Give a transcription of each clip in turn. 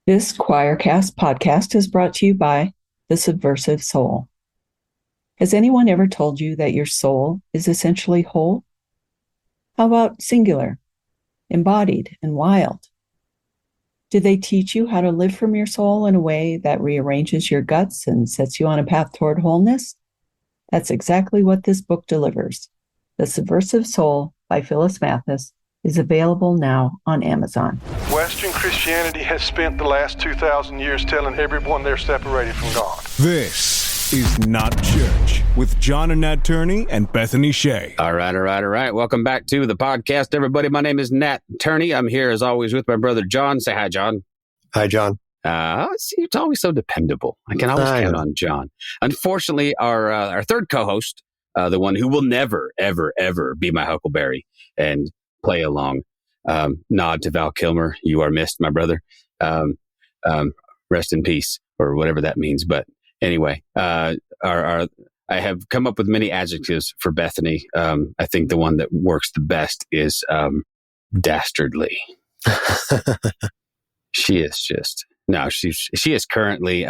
This Choircast podcast is brought to you by The Subversive Soul. Has anyone ever told you that your soul is essentially whole? How about singular, embodied, and wild? Did they teach you how to live from your soul in a way that rearranges your guts and sets you on a path toward wholeness? That's exactly what this book delivers. The Subversive Soul by Phyllis Mathis is available now on Amazon. Western Christianity has spent the last 2,000 years telling everyone they're separated from God. This is Not Church with John and Nat Turney and Bethany Shea. All right. Welcome back to the podcast, everybody. My name is Nat Turney. I'm here, as always, with my brother, John. Say hi, John. Hi, John. It's always so dependable. I can always count on John. Unfortunately, our third co-host, the one who will never, ever, ever be my Huckleberry and play along, nod to Val Kilmer. You are missed, my brother. Rest in peace, or whatever that means. But anyway, I have come up with many adjectives for Bethany. I think the one that works the best is dastardly. She is currently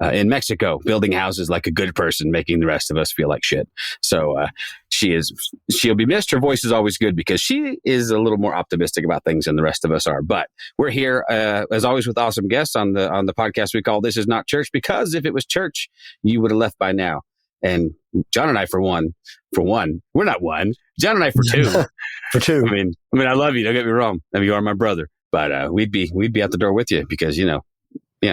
in Mexico, building houses like a good person, making the rest of us feel like shit. So she'll be missed. Her voice is always good because she is a little more optimistic about things than the rest of us are. But we're here, as always, with awesome guests on the podcast we call This Is Not Church, because if it was church, you would have left by now. And John and I, for one, we're not one. John and I for two. For two. I mean, I love you. Don't get me wrong. I mean, you are my brother. But we'd be out the door with you because,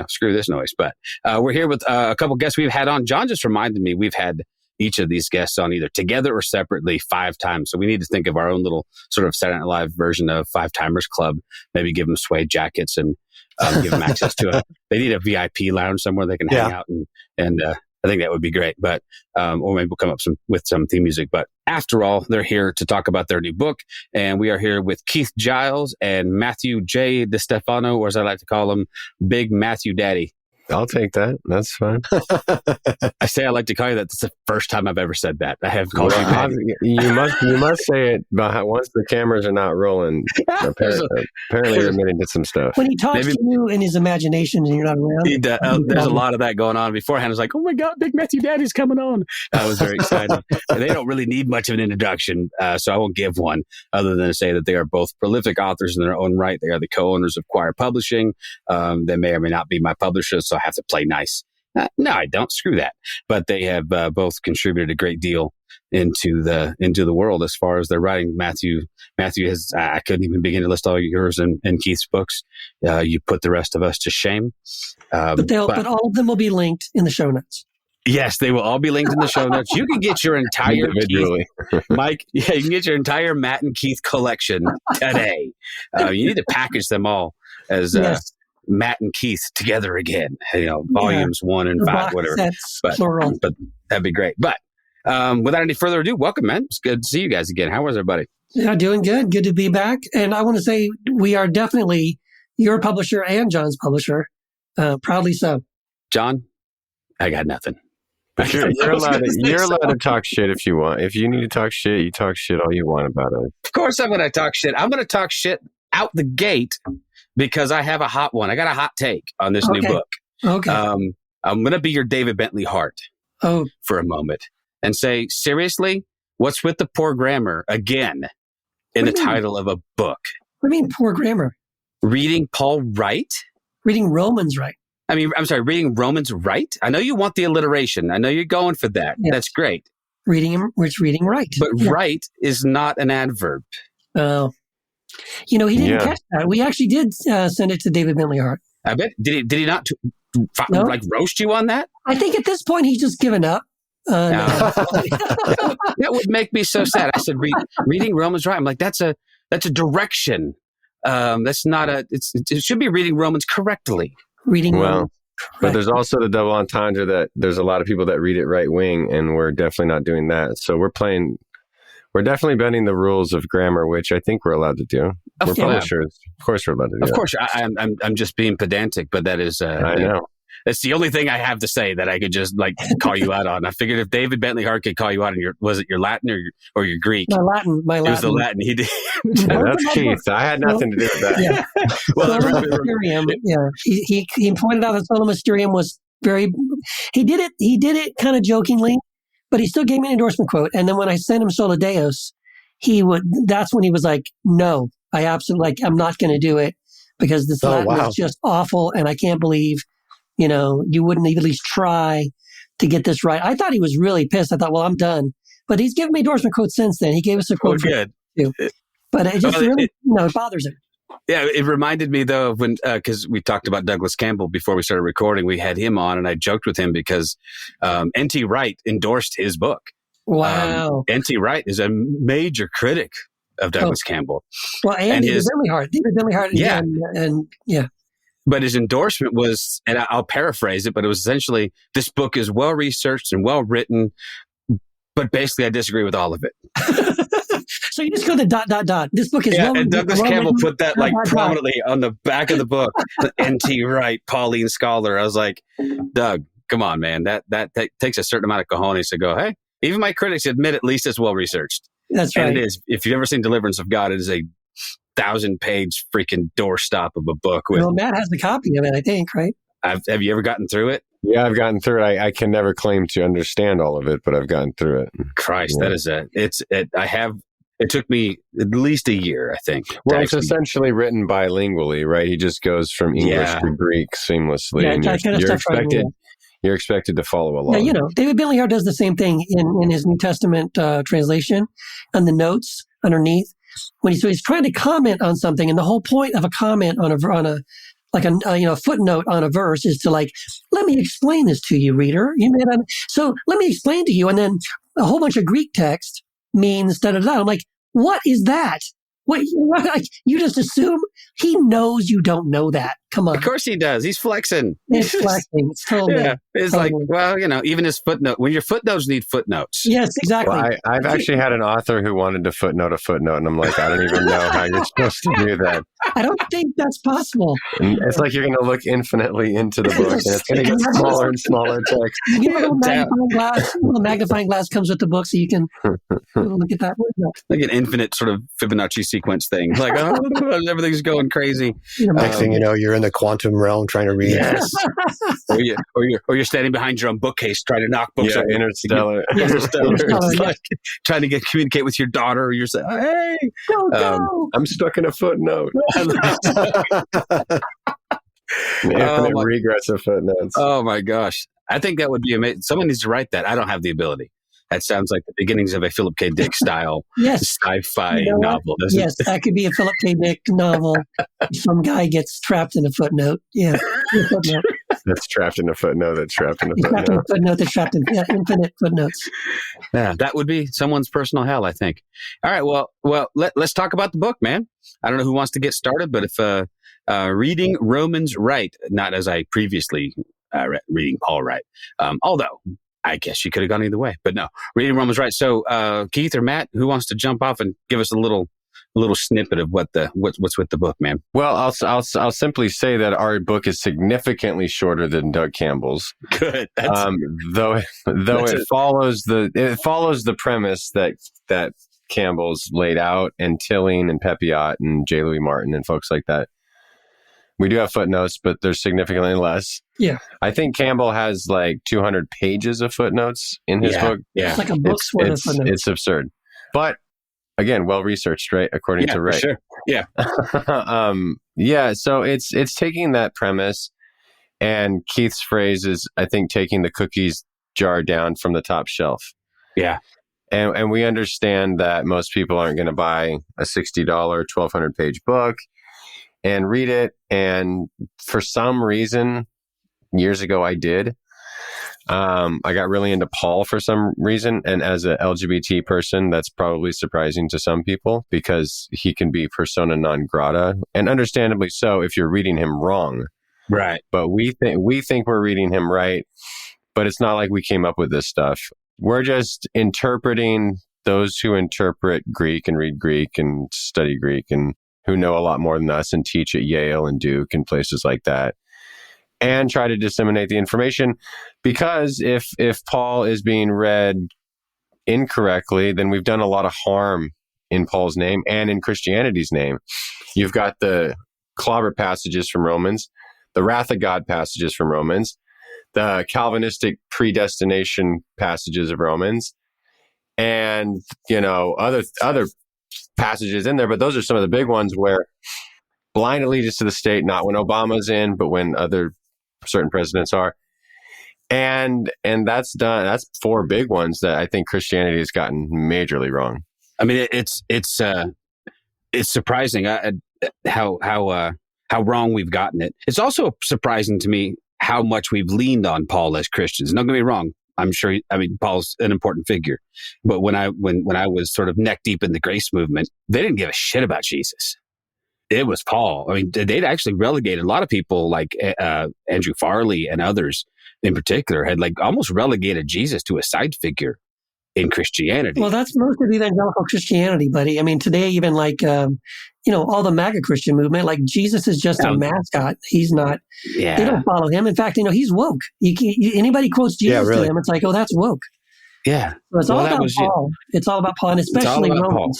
screw this noise. But we're here with a couple guests we've had on. John just reminded me we've had each of these guests on either together or separately 5 times. So we need to think of our own little sort of Saturday Night Live version of Five Timers Club. Maybe give them suede jackets and give them access to they need a VIP lounge somewhere they can hang out and I think that would be great. But or maybe we'll come up with some theme music. But after all, they're here to talk about their new book. And we are here with Keith Giles and Matthew J. Distefano, or as I like to call him, Big Matthew Daddy. I'll take that. That's fine. I say I like to call you that. That's the first time I've ever said that. I have called you Daddy. You must say it once the cameras are not rolling. Apparently you're admitting to some stuff. When he talks to you in his imagination and you're not around. There's a lot of that going on beforehand. I was like, oh my God, Big Matthew Daddy's coming on. I was very excited. They don't really need much of an introduction, so I won't give one other than to say that they are both prolific authors in their own right. They are the co-owners of Choir Publishing. They may or may not be my publishers, so I have to play nice. No, I don't. Screw that. But they have both contributed a great deal into the world as far as their writing. Matthew has. I couldn't even begin to list all yours and Keith's books. You put the rest of us to shame. But all of them will be linked in the show notes. Yes, they will all be linked in the show notes. You can get your entire Keith, Mike. Yeah, you can get your entire Matt and Keith collection today. You need to package them all as. Yes. Matt and Keith together again, volumes 1 and 5, whatever. Plural. But that'd be great. But without any further ado, welcome, man. It's good to see you guys again. How was everybody? Yeah, doing good. Good to be back. And I want to say we are definitely your publisher and John's publisher. Proudly so. John, I got nothing. You're allowed to talk shit if you want. If you need to talk shit, you talk shit all you want about it. Of course I'm going to talk shit. I'm going to talk shit out the gate because I have a hot one. I got a hot take on this new book. Okay. I'm going to be your David Bentley Hart for a moment and say, seriously, what's with the poor grammar again in the title of a book? What do you mean poor grammar? Reading Paul right? Reading Romans right. Reading Romans right? I know you want the alliteration. I know you're going for that. Yes. That's great. Reading right. But right is not an adverb. Oh. He didn't catch that. We actually did send it to David Bentley Hart. I bet. Did he not roast you on that? I think at this point he's just given up. That would make me so sad. I said, reading Romans right. I'm like, that's a direction. That's not it should be reading Romans correctly. Romans. But there's also the double entendre that there's a lot of people that read it right wing, and we're definitely not doing that. So we're definitely bending the rules of grammar, which I think we're allowed to do. We're publishers. Of course we're allowed to do that. Of course. I'm just being pedantic, but that is... I know. That's the only thing I have to say that I could just like call you out on. I figured if David Bentley Hart could call you out on was it your Latin or your Greek? My Latin. It was the Latin. He did. That's Keith. I had nothing to do with that. Yeah. Well, Sola Mysterium. Yeah. He pointed out that Sola Mysterium was very. He did it kind of jokingly, but he still gave me an endorsement quote. And then when I sent him Sola Deus, that's when he was like, "No, I absolutely I'm not going to do it because this Latin is just awful, and I can't believe, you wouldn't even at least try to get this right." I thought he was really pissed. I thought, well, I'm done. But he's given me endorsement quotes since then. He gave us a quote good. Too. But it just it bothers him. Yeah, it reminded me though of when because we talked about Douglas Campbell before we started recording. We had him on, and I joked with him because N.T. Wright endorsed his book. Wow. N.T. Wright is a major critic of Douglas Campbell. Well, and David Bentley Hart. Yeah. And yeah. But his endorsement was, and I'll paraphrase it, but it was essentially, this book is well researched and well written, but basically I disagree with all of it. So you just go to ... This book is well. And Douglas Campbell put that like prominently on the back of the book. N.T. Wright, Pauline Scholar. I was like, Doug, come on, man. That takes a certain amount of cojones to go, hey, even my critics admit at least it's well researced. That's right. And it is. If you've ever seen Deliverance of God, it is a 1,000-page freaking doorstop of a book. Well, Matt has the copy of it, I think, right? Have you ever gotten through it? Yeah, I've gotten through it. I can never claim to understand all of it, but I've gotten through it. Christ, that is it took me at least a year, I think. Well, it's essentially written bilingually, right? He just goes from English to Greek seamlessly. Yeah, and you're expected to follow along. Yeah, David Bentley Hart does the same thing in his New Testament translation and the notes underneath. He's trying to comment on something, and the whole point of a comment on a footnote on a verse is to let me explain this to you, reader. So let me explain to you, and then a whole bunch of Greek text means da-da-da. I'm like, what is that? What, you just assume he knows you don't know that. Come on. Of course he does. He's flexing. It's flexing. It's totally. Yeah. It's totally. Even his footnote, when your footnotes need footnotes. Yes, exactly. Well, I've actually had an author who wanted to footnote a footnote, and I'm like, I don't even know how you're supposed to do that. I don't think that's possible. And it's like you're going to look infinitely into the book, and it's going to get smaller and smaller text. You get a little magnifying glass. The magnifying glass comes with the book, so you can look at that. Like an infinite sort of Fibonacci sequence thing. Like, everything's going crazy. Next thing you know, you're in the quantum realm trying to read. Yes. or you're standing behind your own bookcase trying to knock books over. Interstellar. It's like trying to communicate with your daughter, or you're saying, hey, go. I'm stuck in a footnote. Infinite regrets of footnotes. Oh my gosh. I think that would be amazing. Someone needs to write that. I don't have the ability. That sounds like the beginnings of a Philip K. Dick style sci-fi novel. Yes, that could be a Philip K. Dick novel. Some guy gets trapped in a footnote. Yeah. That's trapped in a footnote. That's trapped in a footnote. Trapped in a footnote. That's trapped in infinite footnotes. Yeah, that would be someone's personal hell, I think. All right, well, let's talk about the book, man. I don't know who wants to get started, but if reading Romans right, not as I previously reading Paul right, although I guess you could have gone either way, but no, reading Romans right. So Keith or Matt, who wants to jump off and give us a little snippet of what's with the book, man? Well, I'll simply say that our book is significantly shorter than Doug Campbell's. Good. Though it follows the premise that Campbell's laid out, and Tilling and Pepiot and J. Louis Martin and folks like that. We do have footnotes, but they're significantly less. Yeah. I think Campbell has like 200 pages of footnotes in his book. Yeah. It's like a book's worth of footnotes. It's absurd. But again, well researched, right? According to Wright. Sure. Yeah. So it's taking that premise, and Keith's phrase is, I think, taking the cookies jar down from the top shelf. Yeah. And we understand that most people aren't going to buy a $60, 1,200 page book and read it. And for some reason, years ago, I did. I got really into Paul for some reason. And as an LGBT person, that's probably surprising to some people because he can be persona non grata, and understandably so if you're reading him wrong. Right. But we think we're reading him right. But it's not like we came up with this stuff. We're just interpreting those who interpret Greek and read Greek and study Greek and who know a lot more than us and teach at Yale and Duke and places like that. and try to disseminate the information. Because if Paul is being read incorrectly, then we've done a lot of harm in Paul's name and in Christianity's name. You've got the clobber passages from Romans, the wrath of God passages from Romans, the Calvinistic predestination passages of Romans, and, you know, other passages in there. But those are some of the big ones where blind allegiance to the state, not when Obama's in, but when other certain presidents are. And that's done. That's 4 big ones that I think Christianity has gotten majorly wrong. I mean, it's surprising how wrong we've gotten it. It's also surprising to me how much we've leaned on Paul as Christians. Don't get me wrong. I'm sure. Paul's an important figure, but when I was sort of neck deep in the grace movement, they didn't give a shit about Jesus. It was Paul. I mean, they'd actually relegated a lot of people, like Andrew Farley and others in particular, had like almost relegated Jesus to a side figure in Christianity. Well, that's most of evangelical Christianity, buddy. I mean, today, even like, all the MAGA Christian movement, like Jesus is just a mascot. He's not, they don't follow him. In fact, he's woke. Anybody quotes Jesus to him, it's like, oh, that's woke. Yeah. So it's all about Paul. It's all about Paul, and especially Romans. Paul.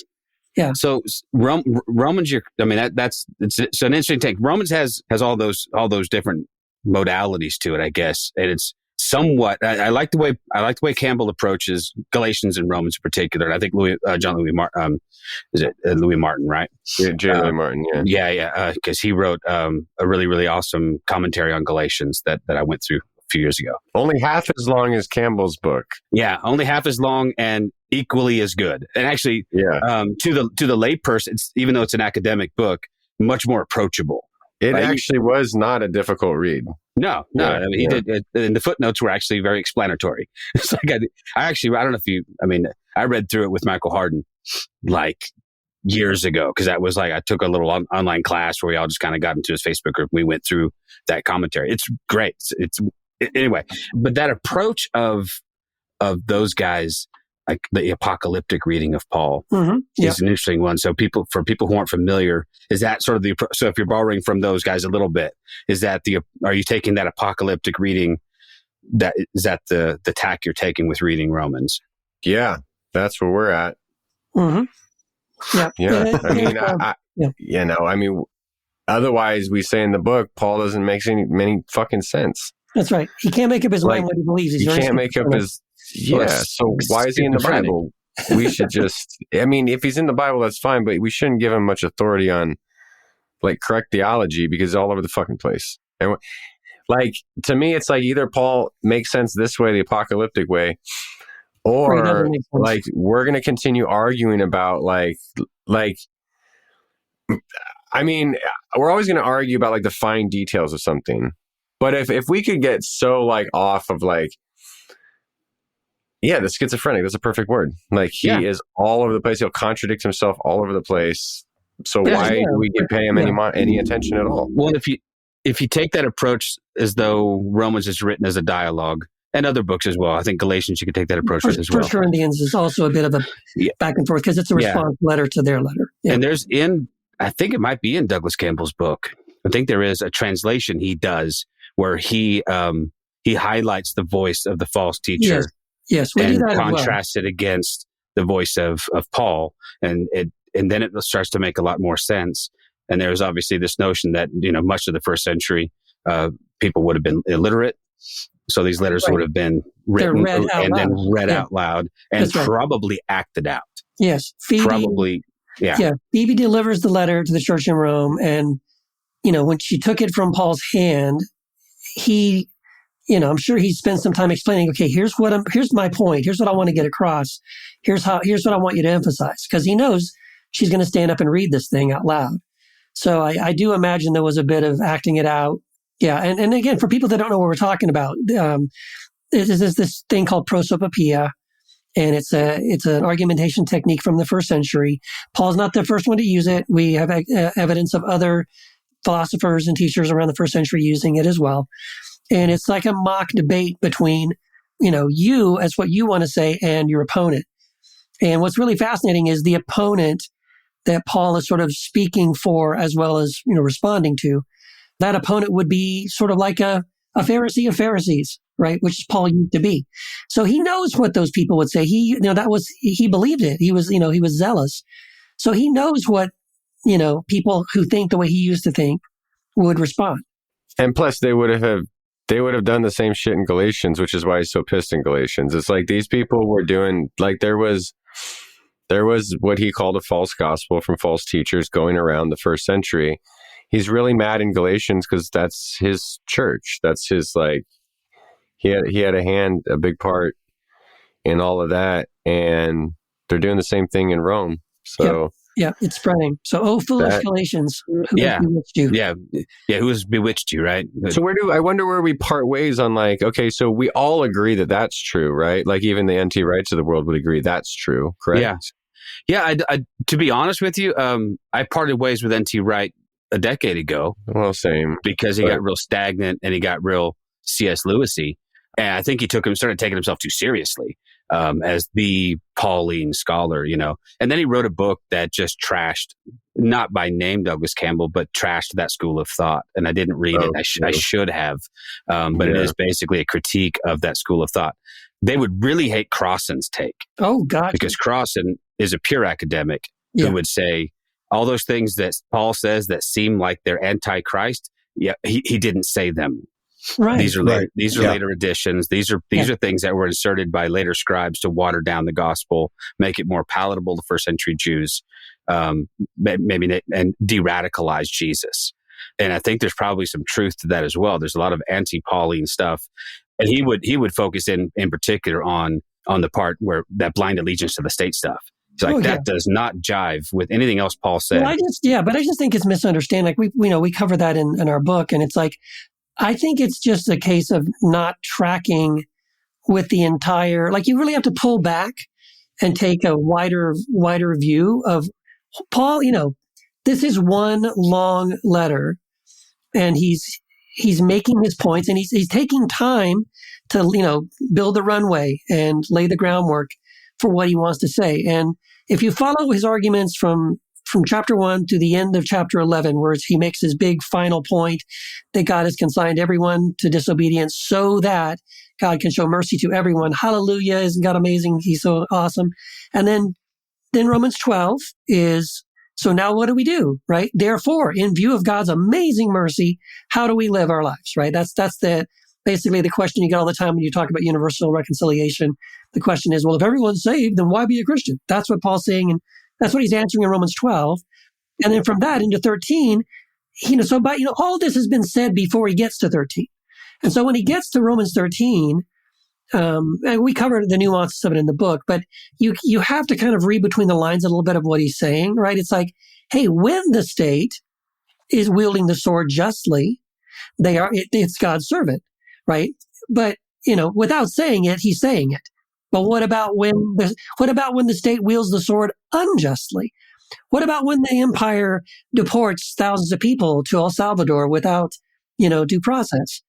Yeah. So Romans, it's an interesting take. Romans has all those different modalities to it, I guess, and it's somewhat. I like the way Campbell approaches Galatians and Romans in particular. And I think Louis Martin, right? Yeah, Louis Martin. Yeah. Yeah. Because he wrote a really, really awesome commentary on Galatians that I went through a few years ago. Only half as long as Campbell's book. Yeah, only half as long and equally as good. And actually, to the lay person, even though it's an academic book, much more approachable. It actually was not a difficult read. No. I mean, he did, and the footnotes were actually very explanatory. It's like I don't know if you. I mean, I read through it with Michael Hardin like years ago, because that was like I took a little online class where we all just kind of got into his Facebook group. We went through that commentary. It's great. Anyway, but that approach of those guys, like the apocalyptic reading of Paul, is an interesting one. So for people who aren't familiar, is that sort of so if you're borrowing from those guys a little bit, are you taking that apocalyptic reading? Is that the tack you're taking with reading Romans? Yeah, that's where we're at. Mm-hmm. Yeah. I mean, otherwise we say in the book, Paul doesn't make any fucking sense. That's right. He can't make up his mind what he believes. He can't make up his... Yeah, so why is he in the Bible? We should just... I mean, if he's in the Bible, that's fine, but we shouldn't give him much authority on, like, correct theology, because it's all over the fucking place. And, like, to me, it's like either Paul makes sense this way, the apocalyptic way, or, like, we're going to continue arguing about, like... I mean, we're always going to argue about, like, the fine details of something. But if we could get so like off of like, the schizophrenic, that's a perfect word. Like he is all over the place. He'll contradict himself all over the place. So why do we pay him any attention at all? Well, if you take that approach as though Romans is written as a dialogue, and other books as well, I think Galatians you could take that approach with as well. First Corinthians is also a bit of a back and forth because it's a response letter to their letter. Yeah. And I think it might be in Douglas Campbell's book. I think there is a translation he does where he highlights the voice of the false teacher, we and do that contrasts it against the voice of Paul, and then it starts to make a lot more sense. And there's obviously this notion that much of the first century people would have been illiterate, so these letters would have been written and then read out loud and probably acted out. Yes, Phoebe delivers the letter to the church in Rome, and when she took it from Paul's hand, he, I'm sure he spent some time explaining, okay, here's my point. Here's what I want to get across. Here's what I want you to emphasize. Because he knows she's going to stand up and read this thing out loud. So I do imagine there was a bit of acting it out. Yeah. And again, for people that don't know what we're talking about, there's this thing called prosopopoeia. And it's an argumentation technique from the first century. Paul's not the first one to use it. We have evidence of other philosophers and teachers around the first century using it as well. And it's like a mock debate between, you as what you want to say and your opponent. And what's really fascinating is the opponent that Paul is sort of speaking for as well as, responding to. that opponent would be sort of like a Pharisee of Pharisees, right? Which Paul used to be. So he knows what those people would say. He believed it. He was zealous. So he knows what, people who think the way he used to think would respond. And plus they would have done the same shit in Galatians, which is why he's so pissed in Galatians. It's like these people were doing, like there was what he called a false gospel from false teachers going around the first century. He's really mad in Galatians because that's his church. That's his, like, he had a big part in all of that. And they're doing the same thing in Rome. So yeah, it's spreading. So, foolish Galatians, who has bewitched you? Yeah, who has bewitched you, right? So I wonder where we part ways on, like, okay, so we all agree that that's true, right? Like even the NT rights of the world would agree that's true, correct? Yeah. I to be honest with you, I parted ways with NT Wright a decade ago. Well, same. Because he got real stagnant and he got real C.S. Lewisy. And I think he started taking himself too seriously as the Pauline scholar, And then he wrote a book that just trashed, not by name Douglas Campbell, but trashed that school of thought. And I didn't read it. I should have. But it is basically a critique of that school of thought. They would really hate Crossan's take. Oh, God. Because Crossan is a pure academic who would say, all those things that Paul says that seem like they're anti-Christ, he didn't say them. Right. These are later additions. These are things that were inserted by later scribes to water down the gospel, make it more palatable to first century Jews, maybe and de-radicalize Jesus. And I think there's probably some truth to that as well. There's a lot of anti-Pauline stuff, and he would focus in particular on the part where that blind allegiance to the state stuff. It's that does not jive with anything else Paul said. Well, but I just think it's misunderstanding. Like we cover that in our book, and it's like, I think it's just a case of not tracking with the entire, like you really have to pull back and take a wider view of Paul. This is one long letter and he's making his points and he's taking time to, build the runway and lay the groundwork for what he wants to say. And if you follow his arguments from chapter 1 to the end of chapter 11, where he makes his big final point that God has consigned everyone to disobedience so that God can show mercy to everyone. Hallelujah, isn't God amazing? He's so awesome. And then Romans 12 is, so now what do we do, right? Therefore, in view of God's amazing mercy, how do we live our lives, right? That's basically the question you get all the time when you talk about universal reconciliation. The question is, well, if everyone's saved, then why be a Christian? That's what Paul's saying, and that's what he's answering in Romans 12. And then from that into 13, all this has been said before he gets to 13. And so when he gets to Romans 13, and we covered the nuances of it in the book, but you have to kind of read between the lines a little bit of what he's saying, right? It's like, hey, when the state is wielding the sword justly, it's God's servant, right? But, without saying it, he's saying it. But what about when the state wields the sword unjustly? What about when the empire deports thousands of people to El Salvador without, due process?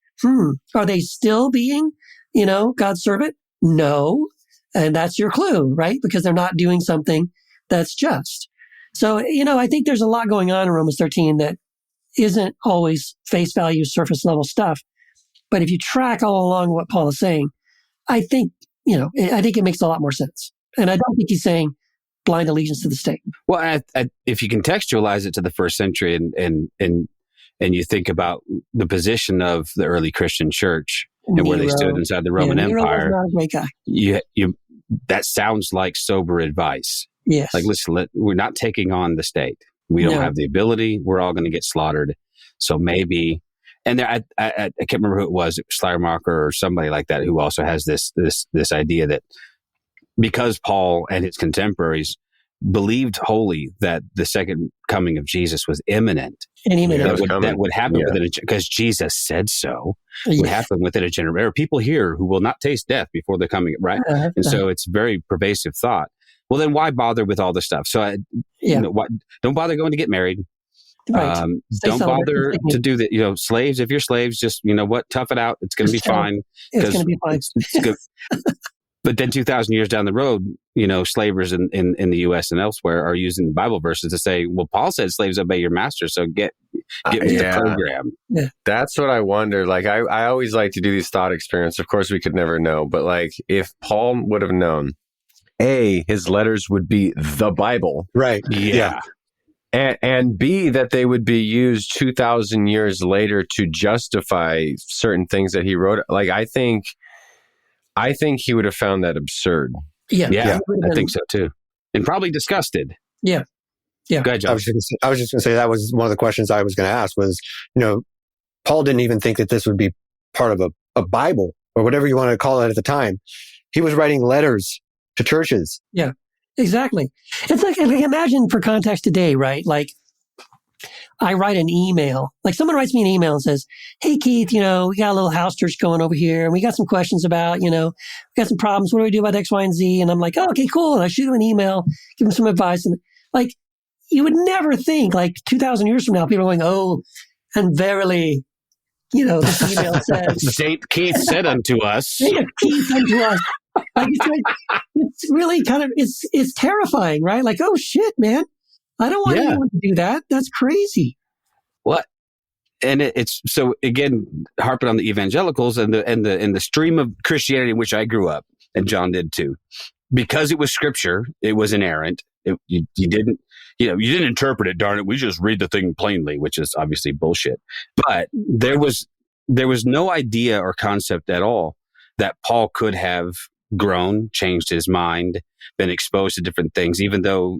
Are they still being, God's servant? No. And that's your clue, right? Because they're not doing something that's just. So, I think there's a lot going on in Romans 13 that isn't always face value, surface level stuff. But if you track all along what Paul is saying, I think it makes a lot more sense. And I don't think he's saying blind allegiance to the state. Well, if you contextualize it to the first century and you think about the position of the early Christian church and where they stood inside the Roman Empire, Nero was not a great guy. You that sounds like sober advice. Yes. Like, listen, we're not taking on the state. We don't have the ability. We're all going to get slaughtered. So maybe, and there, I can't remember who it was Schleiermacher or somebody like that, who also has this idea that because Paul and his contemporaries believed wholly that the second coming of Jesus was imminent, that would happen within because Jesus said so. Would happen within a generation. There are people here who will not taste death before the coming, right? And so it's very pervasive thought. Well, then why bother with all this stuff? So, don't bother going to get married. Right. Don't bother to do that. Slaves, if you're slaves, just, tough it out. It's going to be fine. It's going to be fine. But then 2,000 years down the road, you know, slavers in the U.S. and elsewhere are using Bible verses to say, well, Paul said slaves obey your master, so get with the program. Yeah. That's what I wonder. Like, I always like to do these thought experiments. Of course, we could never know. But like, if Paul would have known, A, his letters would be the Bible. Right. Yeah. And B, that they would be used 2,000 years later to justify certain things that he wrote. Like, I think he would have found that absurd. Yeah. I think so too. And probably disgusted. Yeah. Go ahead, John. I was just going to say that was one of the questions I was going to ask was, you know, Paul didn't even think that this would be part of a Bible or whatever you want to call it at the time. He was writing letters to churches. Yeah, exactly. It's like imagine for context today, right? Like, I write an email, like someone writes me an email and says, hey, Keith, you know, we got a little house church going over here and we got some questions about, you know, we got some problems. What do we do about X, Y, and Z? And I'm like, oh, okay, cool. And I shoot him an email, give him some advice. And like, you would never think like 2,000 years from now, people are going, oh, and verily, you know, this email says. Saint Keith said unto us. Saint Keith unto us. Like, it's really kind of, it's terrifying, right? Like, oh shit, man. I don't want anyone to do that. That's crazy. What? And it's so again, harping on the evangelicals and the stream of Christianity in which I grew up, and John did too, because it was scripture. It was inerrant. You didn't interpret it. Darn it, we just read the thing plainly, which is obviously bullshit. But there was no idea or concept at all that Paul could have grown, changed his mind, been exposed to different things, even though.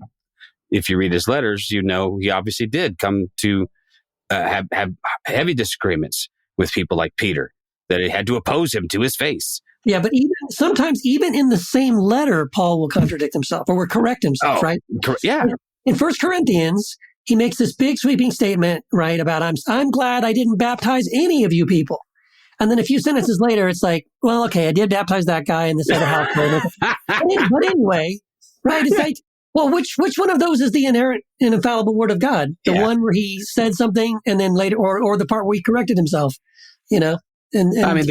If you read his letters, you know he obviously did come to have heavy disagreements with people like Peter, that he had to oppose him to his face. Yeah, but sometimes even in the same letter, Paul will contradict himself or will correct himself, right? Yeah. In 1 Corinthians, he makes this big sweeping statement, right, about I'm glad I didn't baptize any of you people. And then a few sentences later, it's like, well, okay, I did baptize that guy in this other household. But anyway, right, it's like, well, which one of those is the inerrant and infallible word of God? The one where he said something and then later, or the part where he corrected himself, you know? And I mean,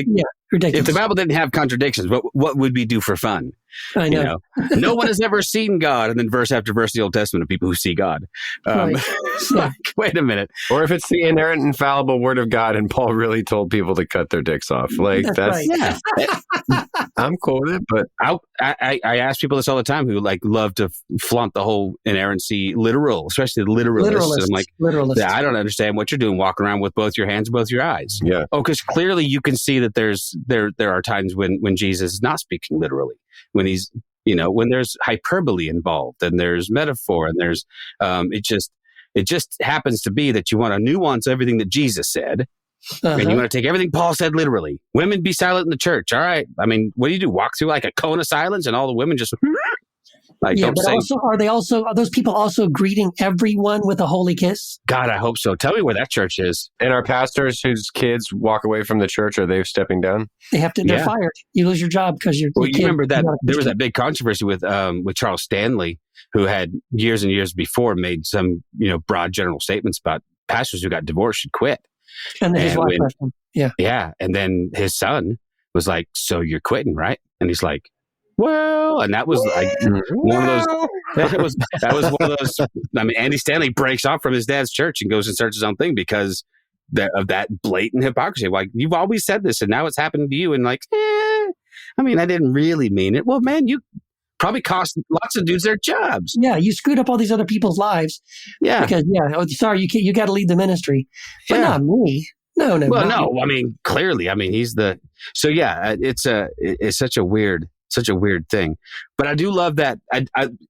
ridiculous. If the Bible didn't have contradictions, what would we do for fun? I know. You know? No one has ever seen God, and then verse after verse in the Old Testament of people who see God. It's like, wait a minute. Or if it's the inerrant, infallible word of God, and Paul really told people to cut their dicks off. Like that's right. I'm cool with it, but I ask people this all the time who like love to flaunt the whole inerrancy literal, especially the literalists. And I'm like, literalists. I don't understand what you're doing walking around with both your hands and both your eyes. Yeah. Oh, because clearly you can see that there are times when Jesus is not speaking literally, when he's, you know, when there's hyperbole involved and there's metaphor and there's it just happens to be that you want to nuance everything that Jesus said. And you want to take everything Paul said literally. Women, be silent in the church. All right. I mean, what do? Walk through like a cone of silence and all the women just like, yeah, but are those people also greeting everyone with a holy kiss? God, I hope so. Tell me where that church is. And our pastors whose kids walk away from the church, are they stepping down? They're fired. You lose your job because you're. Well, you remember that there was that big controversy with Charles Stanley, who had years and years before made some, you know, broad general statements about pastors who got divorced should quit. And then his wife left him. Yeah. Yeah. And then his son was like, so you're quitting, right? And he's like, well, and that was like one of those, that was one of those, I mean, Andy Stanley breaks off from his dad's church and goes and starts his own thing because of that blatant hypocrisy. Like, you've always said this and now it's happening to you. And like, I mean, I didn't really mean it. Well, man, you probably cost lots of dudes their jobs. Yeah, you screwed up all these other people's lives. Yeah. Because, sorry, you got to lead the ministry. But not me. No. Well, no, I mean, clearly, I mean, he's the, so yeah, it's such a weird thing. But I do love that.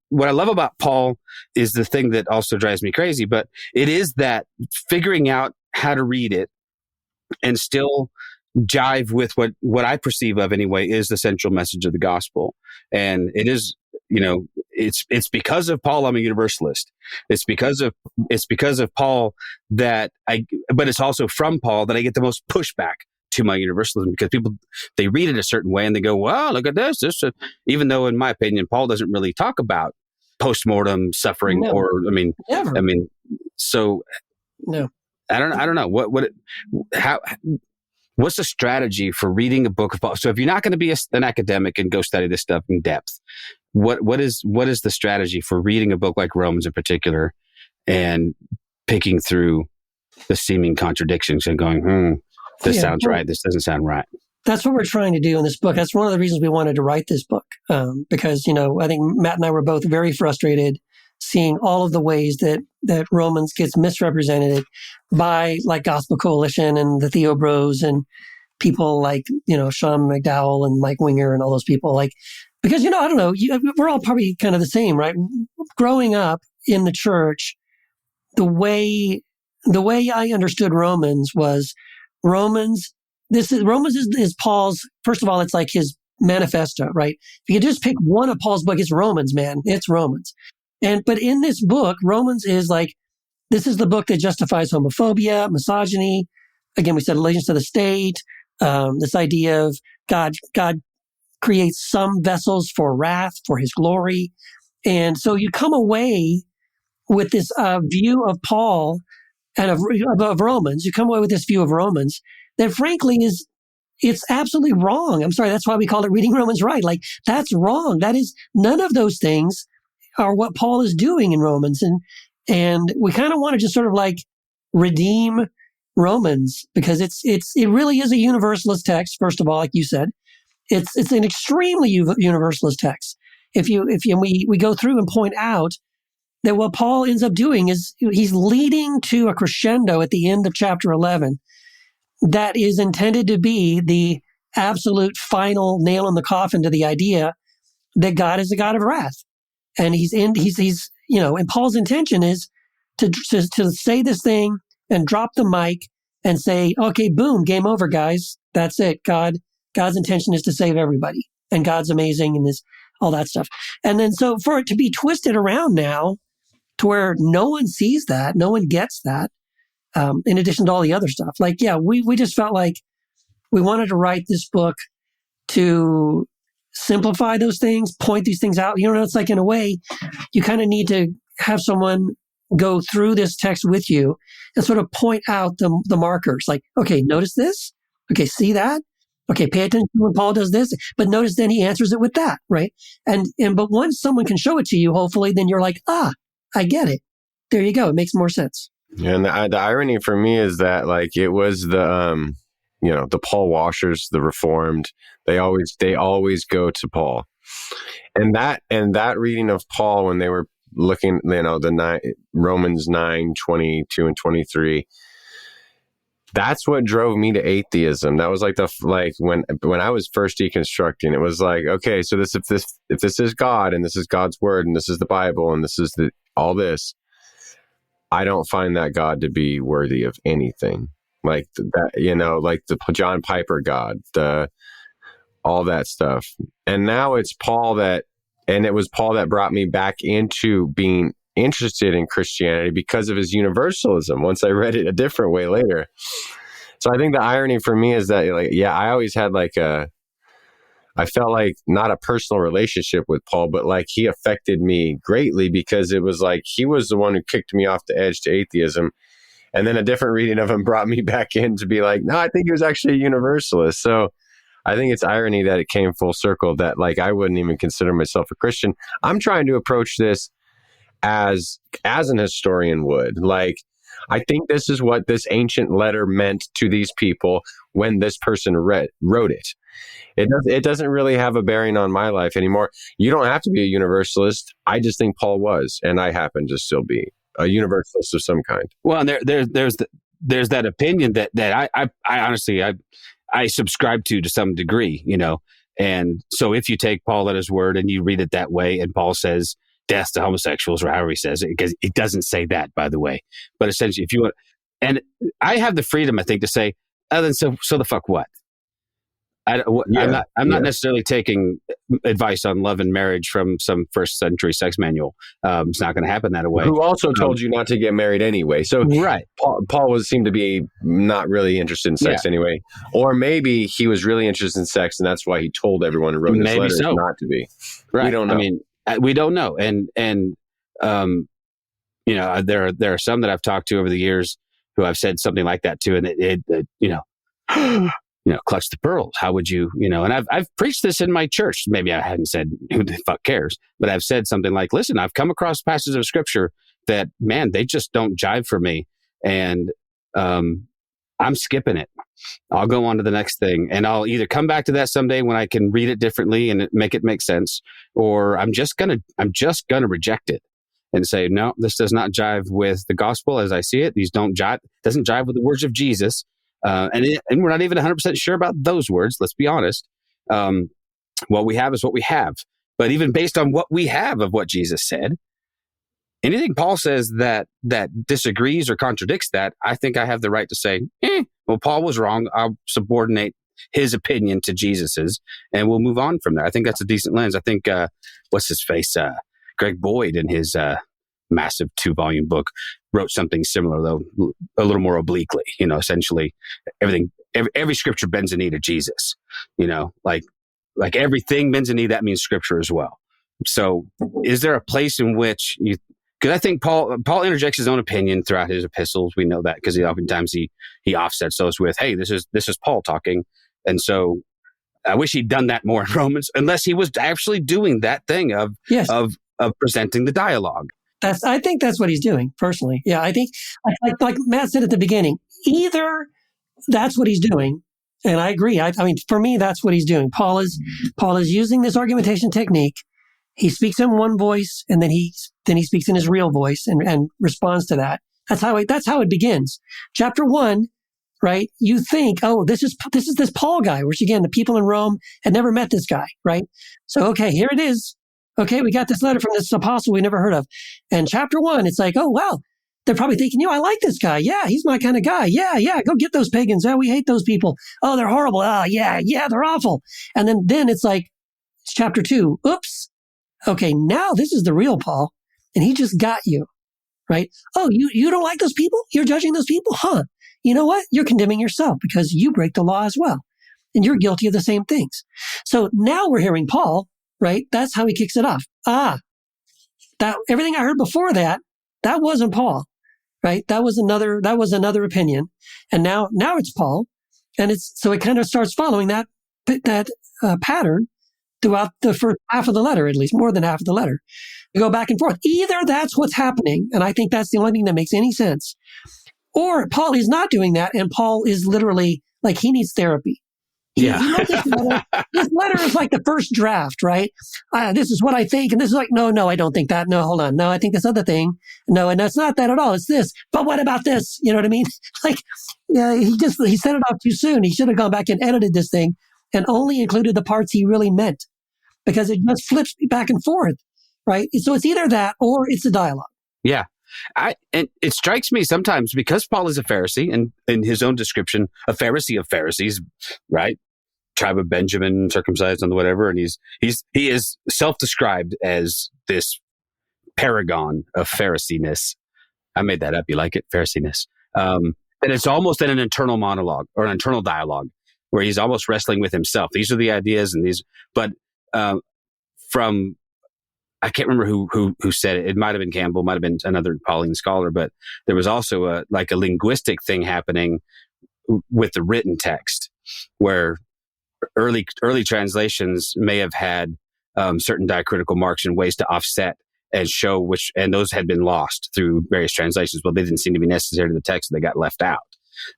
What I love about Paul is the thing that also drives me crazy, but it is that figuring out how to read it and still jive with what I perceive of anyway is the central message of the gospel. And it is, you know, it's because of Paul I'm a universalist. It's because of Paul but it's also from Paul that I get the most pushback to my universalism, because people, they read it a certain way and they go, well, look at this, even though in my opinion, Paul doesn't really talk about postmortem suffering No. So No. I don't know how what's the strategy for reading a book of Paul? So if you're not going to be an academic and go study this stuff in depth, what is the strategy for reading a book like Romans in particular and picking through the seeming contradictions and going, this sounds right, this doesn't sound right? That's what we're trying to do in this book. That's one of the reasons we wanted to write this book, because, I think Matt and I were both very frustrated seeing all of the ways that Romans gets misrepresented by like Gospel Coalition and the Theo Bros and people like, Sean McDowell and Mike Winger and all those people. Like, because, I don't know, we're all probably kind of the same, right? Growing up in the church, the way I understood Romans was Romans is Paul's, first of all, it's like his manifesto, right? If you could just pick one of Paul's book, it's Romans, man. It's Romans. But in this book, Romans is like, this is the book that justifies homophobia, misogyny. Again, we said allegiance to the state, this idea of God creates some vessels for wrath, for his glory. And so you come away with this view of Paul and of Romans. You come away with this view of Romans that frankly it's absolutely wrong. I'm sorry, that's why we call it reading Romans right. Like, that's wrong. That is, none of those things are what Paul is doing in Romans. And we kind of want to just sort of like redeem Romans because it really is a universalist text. First of all, like you said, it's an extremely universalist text. We go through and point out that what Paul ends up doing is he's leading to a crescendo at the end of chapter 11 that is intended to be the absolute final nail in the coffin to the idea that God is a God of wrath. And and Paul's intention is to say this thing and drop the mic and say, okay, boom, game over, guys. That's it. God's intention is to save everybody, and God's amazing and all that stuff. And then so for it to be twisted around now to where no one sees that, no one gets that, in addition to all the other stuff. Like, yeah, we just felt like we wanted to write this book to simplify those things, point these things out. It's like, in a way, you kind of need to have someone go through this text with you and sort of point out the markers. Like, okay, notice this. Okay, see that. Okay, pay attention when Paul does this. But notice then he answers it with that, right? But once someone can show it to you, hopefully, then you're like, I get it. There you go. It makes more sense. And the irony for me is that, like, it was the Paul washers, the Reformed, they always go to Paul, and that reading of Paul when they were looking, Romans 9:22 and 23. That's what drove me to atheism. That was when I was first deconstructing, it was like, okay, so if this is God and this is God's word and this is the Bible and this is all this, I don't find that God to be worthy of anything. Like that, like the John Piper God, all that stuff. And now it's Paul it was Paul that brought me back into being interested in Christianity because of his universalism once I read it a different way later. So I think the irony for me is that, I always had I felt like not a personal relationship with Paul, but like he affected me greatly because it was like he was the one who kicked me off the edge to atheism. And then a different reading of him brought me back in to be like, no, I think he was actually a universalist. So I think it's irony that it came full circle that I wouldn't even consider myself a Christian. I'm trying to approach this as an historian would. Like, I think this is what this ancient letter meant to these people when this person wrote it. It doesn't really have a bearing on my life anymore. You don't have to be a universalist. I just think Paul was, and I happen to still be a universalist of some kind. Well, and there's that opinion that I honestly I subscribe to some degree, And so if you take Paul at his word and you read it that way, and Paul says death to homosexuals, or however he says it, because it doesn't say that, by the way. But essentially, if you want, and I have the freedom, I think, to say, then so the fuck what? I'm not necessarily taking advice on love and marriage from some first century sex manual. It's not going to happen that way. Who also told you not to get married anyway. So right. Paul seemed to be not really interested in sex anyway. Or maybe he was really interested in sex and that's why he told everyone who wrote this letter not to be. Right. We don't know. I mean, we don't know. And there are some that I've talked to over the years who I've said something like that to, and clutch the pearls? How would you, and I've preached this in my church. Maybe I hadn't said who the fuck cares, but I've said something like, listen, I've come across passages of scripture that, man, they just don't jive for me. And I'm skipping it. I'll go on to the next thing, and I'll either come back to that someday when I can read it differently and make it make sense, or I'm just gonna reject it and say, no, this does not jive with the gospel as I see it. These don't jive. Doesn't jive with the words of Jesus, and we're not even 100% sure about those words. Let's be honest. What we have is what we have. But even based on what we have of what Jesus said, anything Paul says that disagrees or contradicts that, I think I have the right to say, well, Paul was wrong. I'll subordinate his opinion to Jesus's, and we'll move on from there. I think that's a decent lens. I think, what's his face? Greg Boyd, in his massive 2-volume book, wrote something similar, though a little more obliquely. Essentially, every scripture bends a knee to Jesus. Like everything bends a knee, that means scripture as well. So, is there a place in which you? Because I think Paul interjects his own opinion throughout his epistles. We know that because oftentimes he offsets those with, "Hey, this is Paul talking," and so I wish he'd done that more in Romans, unless he was actually doing that thing of presenting the dialogue. I think that's what he's doing personally. Yeah, I think like Matt said at the beginning, either that's what he's doing, and I agree. I mean, for me, that's what he's doing. Paul is using this argumentation technique. He speaks in one voice, and then he speaks in his real voice and responds to that. That's how it begins. Chapter 1, right? You think, oh, this is this Paul guy, which again, the people in Rome had never met this guy, right? So, okay, here it is. Okay, we got this letter from this apostle we never heard of. And chapter 1, it's like, oh, wow. They're probably thinking, I like this guy. Yeah, he's my kind of guy. Yeah, go get those pagans. Yeah, we hate those people. Oh, they're horrible. Oh, yeah, they're awful. And then it's like, it's chapter 2. Oops. Okay, now this is the real Paul, and he just got you, right? Oh, you don't like those people? You're judging those people? Huh? You know what? You're condemning yourself because you break the law as well, and you're guilty of the same things. So now we're hearing Paul, right? That's how he kicks it off. That everything I heard before that wasn't Paul, right? That was another opinion, and now it's Paul, and so it kind of starts following that pattern throughout the first half of the letter, at least more than half of the letter. We go back and forth. Either that's what's happening, and I think that's the only thing that makes any sense, or Paul is not doing that, and Paul is literally like he needs therapy. This letter is like the first draft, right? This is what I think, and this is like, no, I don't think that. No, hold on. No, I think this other thing. No, and that's not that at all. It's this. But what about this? You know what I mean? Like, yeah, he sent it off too soon. He should have gone back and edited this thing and only included the parts he really meant, because it just flips back and forth, right? So it's either that or it's a dialogue. Yeah. And it strikes me sometimes, because Paul is a Pharisee, and in his own description, a Pharisee of Pharisees, right? Tribe of Benjamin, circumcised and whatever, and he is self-described as this paragon of Phariseeness. I made that up. You like it? Phariseeness. And it's almost in an internal monologue or an internal dialogue where he's almost wrestling with himself. These are the ideas, and these, but from, I can't remember who said it. It might have been Campbell, might have been another Pauline scholar, but there was also a linguistic thing happening with the written text, where early translations may have had certain diacritical marks and ways to offset and show and those had been lost through various translations. Well, they didn't seem to be necessary to the text, so they got left out.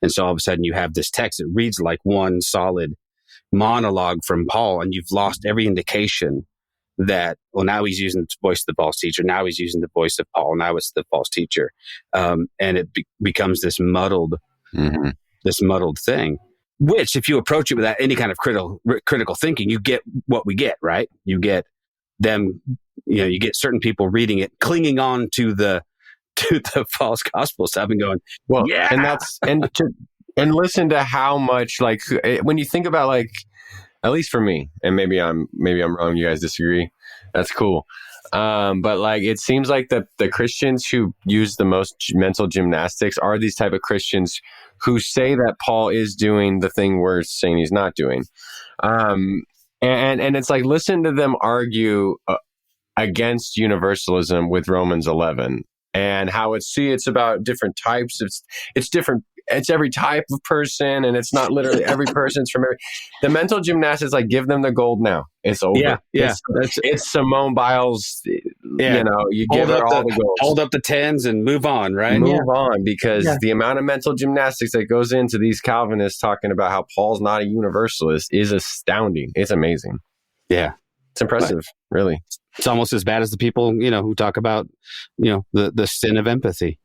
And so all of a sudden you have this text that reads like one solid monologue from Paul, and you've lost every indication that, well, now he's using the voice of the false teacher. Now he's using the voice of Paul. Now it's the false teacher. And it becomes this muddled thing, which if you approach it without any kind of critical thinking, you get what we get, right? You get them, you get certain people reading it, clinging on to the false gospel stuff and going, well, yeah. And listen to how much, like, when you think about, like, at least for me, and maybe I'm wrong, you guys disagree, that's cool. But like, it seems like the Christians who use the most mental gymnastics are these type of Christians who say that Paul is doing the thing we're saying he's not doing. And it's like, listen to them argue against universalism with Romans 11 and how it's about different types. It's different it's every type of person, and it's not literally every person. It's from every. The mental gymnastics, like, give them the gold now. It's over. Yeah. It's Simone Biles. Yeah. You know, you give her all the gold. Hold up the 10s and move on, right? Move on, because the amount of mental gymnastics that goes into these Calvinists talking about how Paul's not a universalist is astounding. It's amazing. Yeah. It's impressive, really. It's almost as bad as the people, you know, who talk about, you know, the sin of empathy.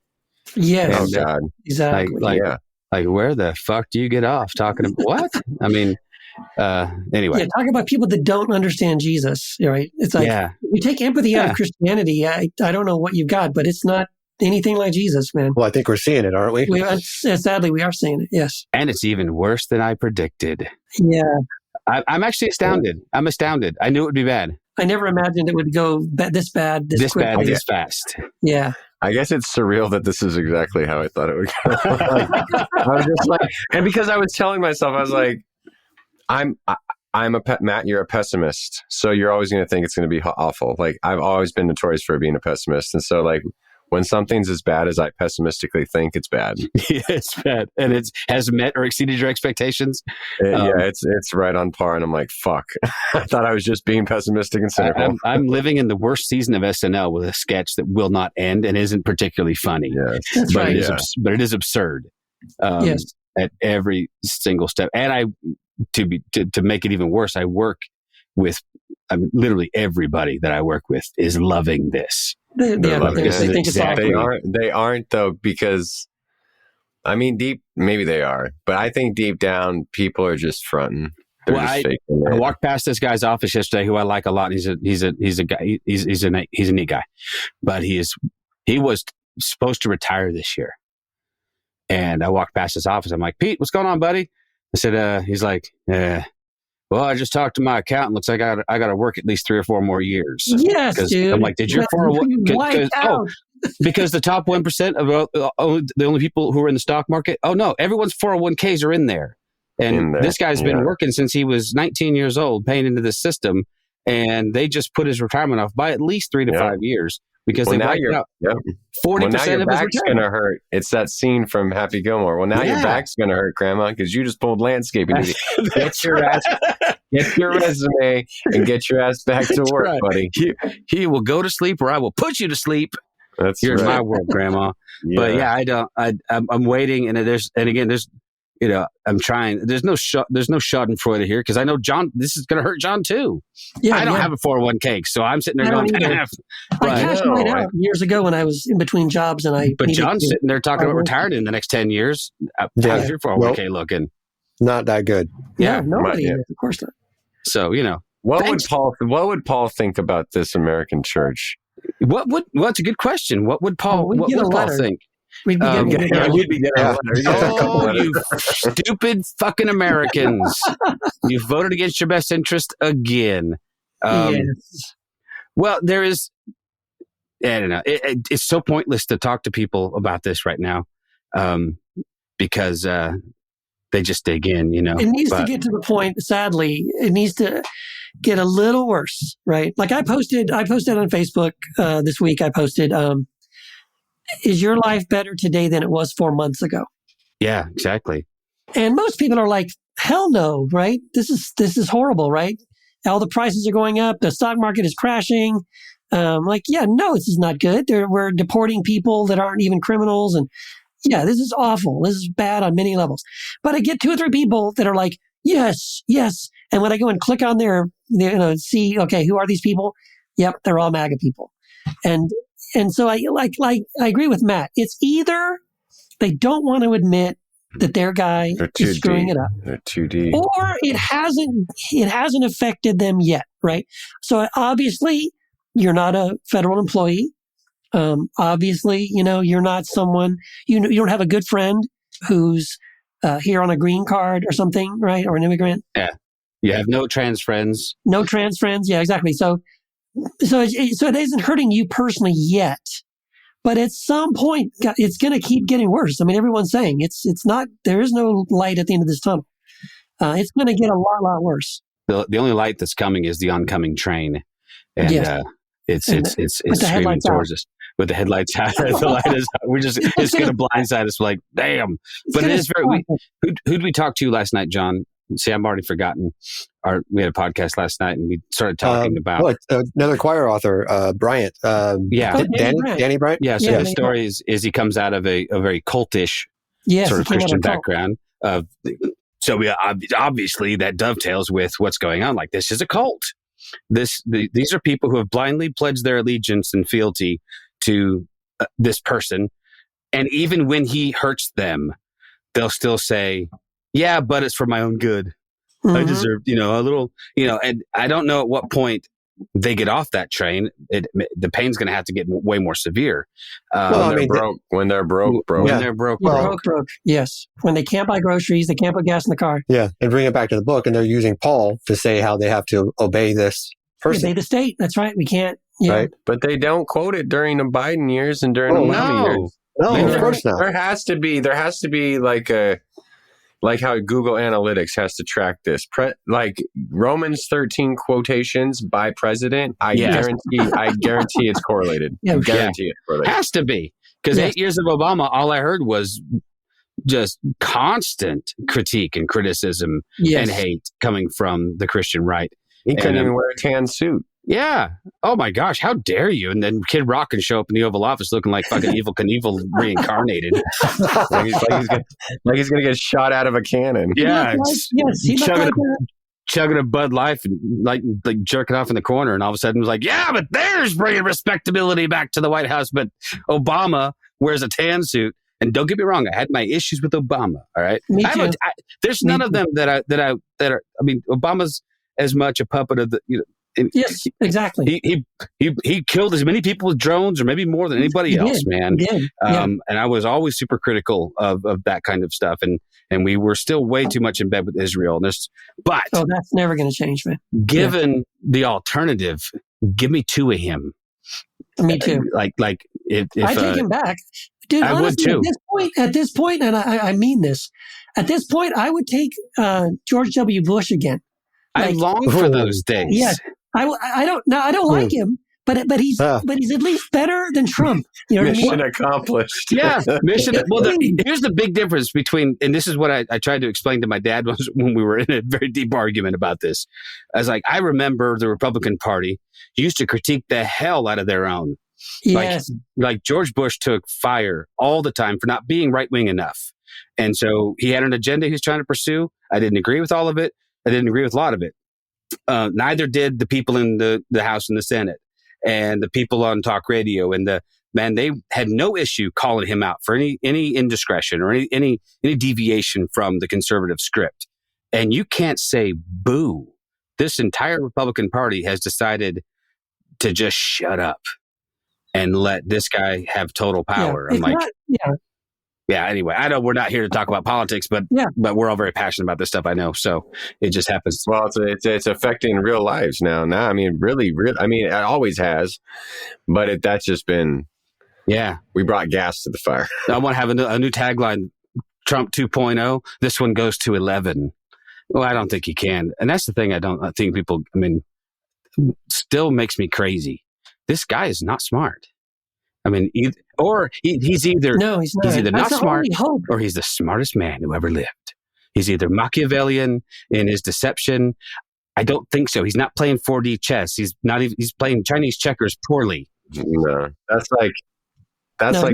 Yes. Oh, God. Exactly. Like, where the fuck do you get off talking about what? I mean, anyway. Yeah, talk about people that don't understand Jesus, right? It's like, we take empathy out of Christianity. I don't know what you've got, but it's not anything like Jesus, man. Well, I think we're seeing it, aren't we? Sadly, we are seeing it, yes. And it's even worse than I predicted. Yeah. I'm actually astounded. I'm astounded. I knew it would be bad. I never imagined it would go this bad, this quickly. This fast. Yeah. I guess it's surreal that this is exactly how I thought it would go. I was just like, and because I was telling myself, I was like, Matt, you're a pessimist, so you're always going to think it's going to be awful. Like, I've always been notorious for being a pessimist, and so, like, when something's as bad as I pessimistically think, it's bad. Yeah, it's bad, and it has met or exceeded your expectations. It's right on par, and I'm like, fuck. I thought I was just being pessimistic and cynical. I'm living in the worst season of SNL with a sketch that will not end and isn't particularly funny. Yeah, that's right. But it is absurd. Yes, at every single step, and to make it even worse, I work with. Literally everybody that I work with is loving this. They think it's awesome. They aren't though, because I mean, maybe they are, but I think deep down people are just fronting. I walked past this guy's office yesterday, who I like a lot. He's a guy. He's a neat guy, but he was supposed to retire this year, and I walked past his office. I'm like, Pete, what's going on, buddy? I said, he's like, well, I just talked to my accountant. Looks like I got to work at least 3 or 4 more years. Yes, dude. I'm like, did your 401? Because the top 1% of the only people who are in the stock market. Oh no, everyone's 401ks are in there, and this guy's been working since he was 19 years old, paying into the system, and they just put his retirement off by at least 3 to 5 years because they wiped out 40% of his back's going to hurt. It's that scene from Happy Gilmore. Well, now your back's going to hurt, Grandma, because you just pulled landscaping duty. Get your resume and get your ass back to work, buddy. He will go to sleep, or I will put you to sleep. Here's my world, Grandma. But I'm waiting, and there's I'm trying. There's no Schadenfreude here, because I know John. This is going to hurt John too. Yeah, I don't have a 401k, so I'm sitting there going. I cashed mine out years ago when I was in between jobs, But John's sitting there talking about retiring in the next 10 years. How's your 401k looking? Not that good. Yeah, nobody is, of course not. So what would Paul think about this American church? What's a good question. What would Paul think? We'd be getting you stupid fucking Americans. You voted against your best interest again. Yes. Well, there is, I don't know. It's so pointless to talk to people about this right now, because they just dig in, It needs to get to the point, sadly, it needs to get a little worse, right? Like I posted on Facebook this week, I posted, is your life better today than it was 4 months ago? Yeah, exactly. And most people are like, hell no, right? This is horrible, right? All the prices are going up. The stock market is crashing. No, this is not good. We're deporting people that aren't even criminals. And yeah, this is awful. This is bad on many levels. But I get 2 or 3 people that are like, yes, yes. And when I go and click on see, okay, who are these people? Yep, they're all MAGA people. And so I agree with Matt. It's either they don't want to admit that their guy is screwing it up. They're too deep. Or it hasn't affected them yet, right? So obviously you're not a federal employee. Obviously, you're not someone, you don't have a good friend who's here on a green card or something, right? Or an immigrant. Yeah. You have no trans friends. No trans friends. Yeah, exactly. So it isn't hurting you personally yet, but at some point it's going to keep getting worse. I mean, everyone's saying it's not. There is no light at the end of this tunnel. It's going to get a lot worse. The only light that's coming is the oncoming train, and it's screaming towards us. with the headlights out. The light is, it's going to blindside us. Like, damn. But it is very. Who'd we talk to last night, John? See, I'm already forgotten. We had a podcast last night, and we started talking about another choir author, Bryant. Danny Bryant. Yeah. So the story is he comes out of a very cultish sort of Christian background. So obviously that dovetails with what's going on. Like, this is a cult. These are people who have blindly pledged their allegiance and fealty to this person, and even when he hurts them, they'll still say, yeah, but it's for my own good. Mm-hmm. I deserve, a little, and I don't know at what point they get off that train. The pain's going to have to get way more severe. When they're broke. Yes. When they can't buy groceries, they can't put gas in the car. Yeah. And bring it back to the book. And they're using Paul to say how they have to obey this person. Obey the state. That's right. We can't. Yeah. Right. But they don't quote it during the Biden years and during the Obama years. No, of course not. There has to be like how Google Analytics has to track this. Like Romans 13 quotations by president, I guarantee it's correlated. Yeah, guarantee it's correlated. Has to be. Because 8 years of Obama, all I heard was just constant critique and criticism and hate coming from the Christian right. He couldn't even wear a tan suit. Yeah. Oh my gosh, how dare you? And then Kid Rock can show up in the Oval Office looking like fucking Evel Knievel reincarnated. like he's going to get shot out of a cannon. Yeah. He chugging a Bud Light and like jerking off in the corner. And all of a sudden was like, yeah, but there's bringing respectability back to the White House. But Obama wears a tan suit. And don't get me wrong, I had my issues with Obama. All right. Me too. There's none of them that are, I mean, Obama's as much a puppet of the, yes, exactly. He killed as many people with drones, or maybe more than anybody else, man. And I was always super critical of that kind of stuff, and we were still way too much in bed with Israel. That's never going to change, man. Given the alternative, give me two of him. Me too. Like if I take him back, dude. I honestly, would too. At this point, and I mean this. At this point, I would take George W. Bush again. I long for those days. Yeah. I don't like him, but he's at least better than Trump. You know what I mean? Mission accomplished. Yeah, mission. Well, here's the big difference between, and this is what I tried to explain to my dad when we were in a very deep argument about this. I was like, I remember the Republican Party used to critique the hell out of their own. Yes, like George Bush took fire all the time for not being right wing enough, and so he had an agenda he was trying to pursue. I didn't agree with all of it. I didn't agree with a lot of it. Neither did the people in the House and the Senate and the people on talk radio. And they had no issue calling him out for any indiscretion or any deviation from the conservative script. And you can't say boo. This entire Republican Party has decided to just shut up and let this guy have total power. I'm like, yeah, anyway, I know we're not here to talk about politics, but we're all very passionate about this stuff, I know. So it just happens. Well, it's affecting real lives now. I mean, really, I mean, it always has, but that's just been, we brought gas to the fire. I want to have a new tagline, Trump 2.0. This one goes to 11. Well, I don't think he can. And that's the thing I think people, still makes me crazy. This guy is not smart. I mean, he's either not smart or he's the smartest man who ever lived. He's either Machiavellian in his deception. I don't think so. He's not playing 4D chess. He's playing Chinese checkers poorly. No, that's like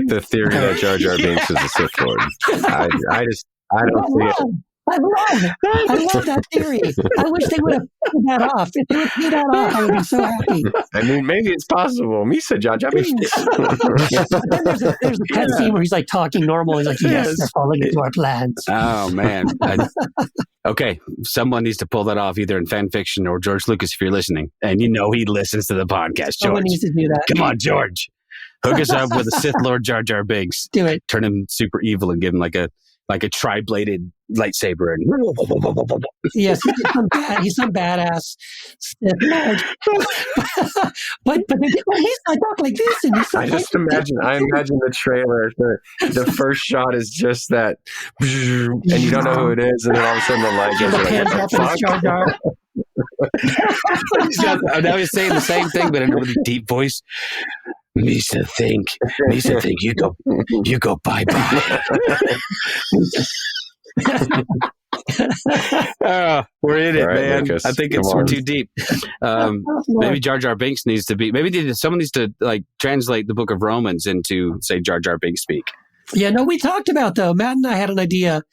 the theory that Jar Jar Binks is a Sith Lord. I don't see it. I love that theory. I wish they would have paid that off. If they would pay that off, I would be so happy. I mean, maybe it's possible. Misa Jar Jar Binks. But then there's a pet scene where he's like talking normal. He's like, yes, they're falling into our plans. Oh, man. Okay, someone needs to pull that off either in fan fiction or George Lucas if you're listening. And he listens to the podcast, George. Someone needs to do that. Come on, George. Hook us up with a Sith Lord Jar Jar Binks. Do it. Turn him super evil and give him like a tri-bladed lightsaber. And yes, he's some badass Sith Lord. but he's not talk like this. And I imagine the trailer. The first shot is just that, and you don't know who it is, and then all of a sudden the light goes like, now he's saying the same thing, but in a really deep voice. Misa think you go bye-bye. We're in it, right, man. Lucas, I think we're too deep. Maybe Jar Jar Binks needs to be. Someone needs to like translate the Book of Romans into, say, Jar Jar Binks speak. Yeah, no, we talked about though. Matt and I had an idea.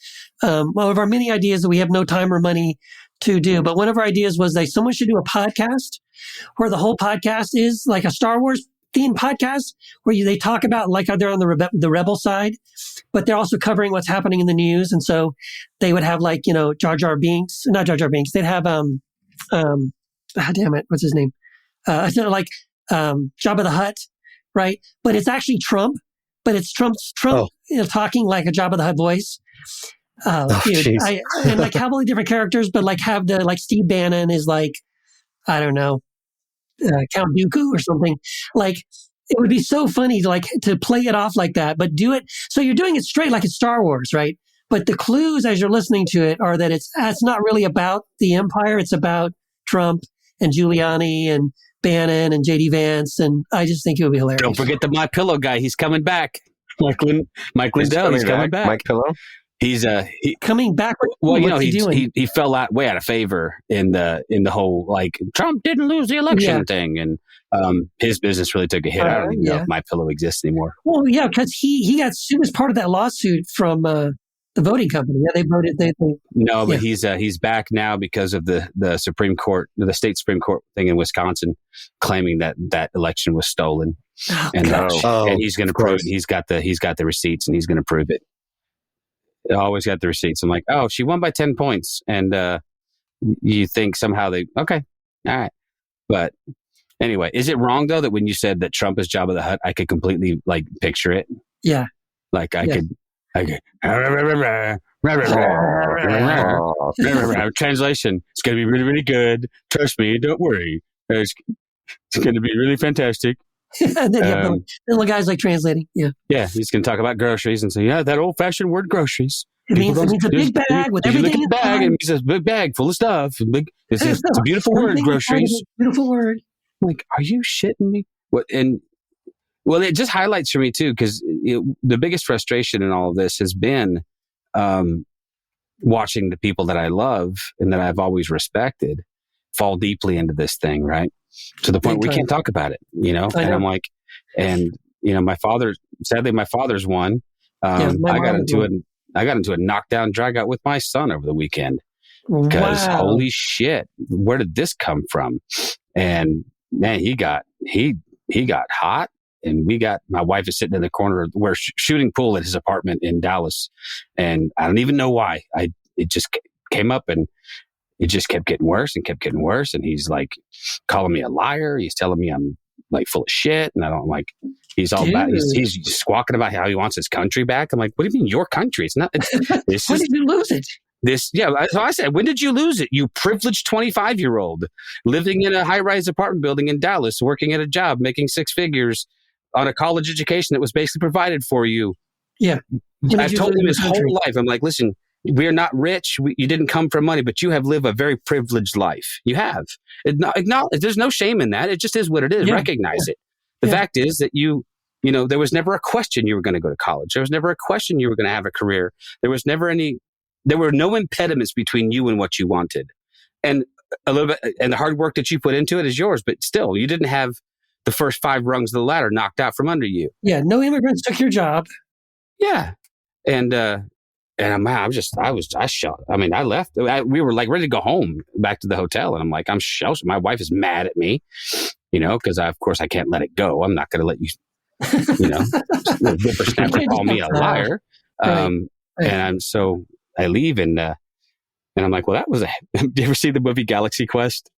One of our many ideas that we have no time or money to do, but one of our ideas was that someone should do a podcast where the whole podcast is like a Star Wars themed podcast where they talk about like they're on the rebel side, but they're also covering what's happening in the news. And so they would have like, Jar Jar Binks, not Jar Jar Binks. They'd have, damn it. What's his name? Like, Jabba the Hutt, right? But it's actually Trump, but it's Trump, talking like a Jabba the Hutt voice. And like have all the different characters, but like have like Steve Bannon is like, I don't know, Count Dooku or something. Like it would be so funny to play it off like that, but do it. So you're doing it straight like it's Star Wars, right? But the clues as you're listening to it are that it's not really about the Empire. It's about Trump and Giuliani and Bannon and JD Vance. And I just think it would be hilarious. Don't forget the My Pillow guy. He's coming back. Mike Lindell. He's coming back. Mike Pillow. He's coming back. Well, he fell way out of favor in the whole like Trump didn't lose the election thing, and his business really took a hit. I don't even know if My Pillow exists anymore. Well, yeah, because he got sued as part of that lawsuit from the voting company. Yeah, they voted. No, but he's back now because of the Supreme Court, the state Supreme Court thing in Wisconsin, claiming that election was stolen, and he's going to prove it. He's got the receipts, and he's going to prove it. I always got the receipts. I'm like, oh, she won by 10 points. And you think somehow okay, all right. But anyway, is it wrong, though, that when you said that Trump is Jabba the Hutt, I could completely, like, picture it? Yeah. Like, I could. Translation. It's going to be really, really good. Trust me. Don't worry. It's going to be really fantastic. And then the guy's like translating. Yeah. Yeah. He's going to talk about groceries and say, that old fashioned word groceries. It means a big bag with everything in bag. And he says, big bag full of stuff. It's a beautiful word, groceries. Beautiful word. I'm like, are you shitting me? It just highlights for me too, because the biggest frustration in all of this has been watching the people that I love and that I've always respected fall deeply into this thing, right? To the point where we can't talk about it, And I'm like, my father's one. I got into a knockdown drag out with my son over the weekend because holy shit, where did this come from? And man, he got hot, and my wife is sitting in the corner. We're shooting pool at his apartment in Dallas, and I don't even know why. It just came up, and it just kept getting worse and kept getting worse. And he's like calling me a liar. He's telling me I'm like full of shit. And I don't like, he's all about, he's squawking about how he wants his country back. I'm like, what do you mean your country? It's not, when did you lose it? So I said, when did you lose it? You privileged 25-year-old living in a high-rise apartment building in Dallas, working at a job, making six figures on a college education that was basically provided for you. Yeah. I've told him his whole life. I'm like, listen, we are not rich. You didn't come from money, but you have lived a very privileged life. You have. There's no shame in that. It just is what it is. Yeah. Recognize it. The fact is that there was never a question you were going to go to college. There was never a question you were going to have a career. There were no impediments between you and what you wanted. And a little bit, and the hard work that you put into it is yours, but still, you didn't have the first 5 rungs of the ladder knocked out from under you. Yeah. No immigrants took your job. Yeah. And I was shocked. I mean, I left. We were like ready to go home back to the hotel. And I'm like, I'm shocked. My wife is mad at me, because of course I can't let it go. I'm not going to let you, whippersnapper call me a liar. And I leave and I'm like, well, that was do you ever see the movie Galaxy Quest?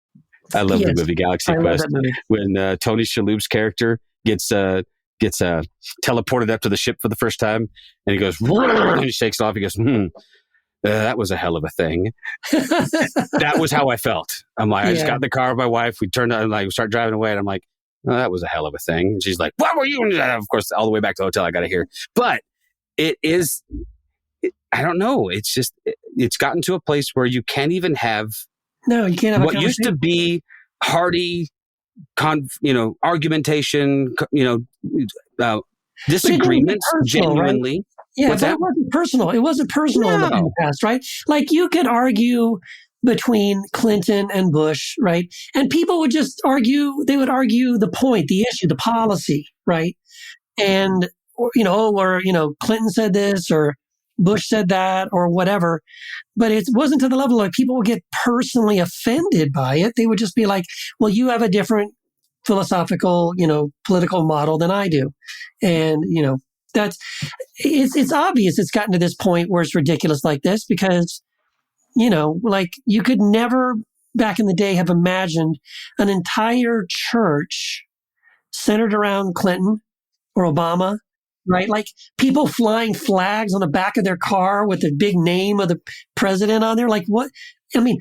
I love the movie Galaxy Quest. When Tony Shalhoub's character gets teleported up to the ship for the first time, and he goes, and he shakes it off. He goes, that was a hell of a thing. That was how I felt. I'm like, I just got in the car with my wife. We turned on, we start driving away, and I'm like, oh, that was a hell of a thing. And she's like, what were you? And of course, all the way back to the hotel, I got to hear. But it is, I don't know. It's just, it's gotten to a place where you can't even have. No, you can't have what used to be hearty, argumentation, disagreements genuinely. Right? Yeah, but it wasn't personal. It wasn't personal in the past, right? Like you could argue between Clinton and Bush, right? And people would just argue, they would argue the point, the issue, the policy, right? And, or Clinton said this or Bush said that or whatever. But it wasn't to the level of people would get personally offended by it. They would just be like, well, you have a different philosophical, political model than I do. And, it's obvious it's gotten to this point where it's ridiculous like this because, you could never back in the day have imagined an entire church centered around Clinton or Obama, right? Like people flying flags on the back of their car with the big name of the president on there. Like what? I mean,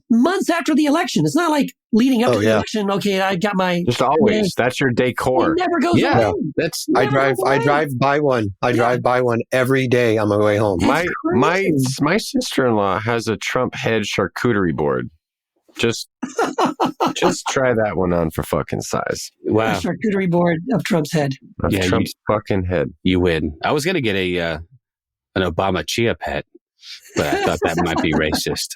months after the election. It's not like leading up to the election. Okay, I got my just always. That's your decor. It never goes away. That's I drive by one. I drive by one every day on my way home. My sister-in-law has a Trump head charcuterie board. Just try that one on for fucking size. Wow, a charcuterie board of Trump's head. Trump's fucking head. You win. I was gonna get an Obama chia pet. But I thought that might be racist,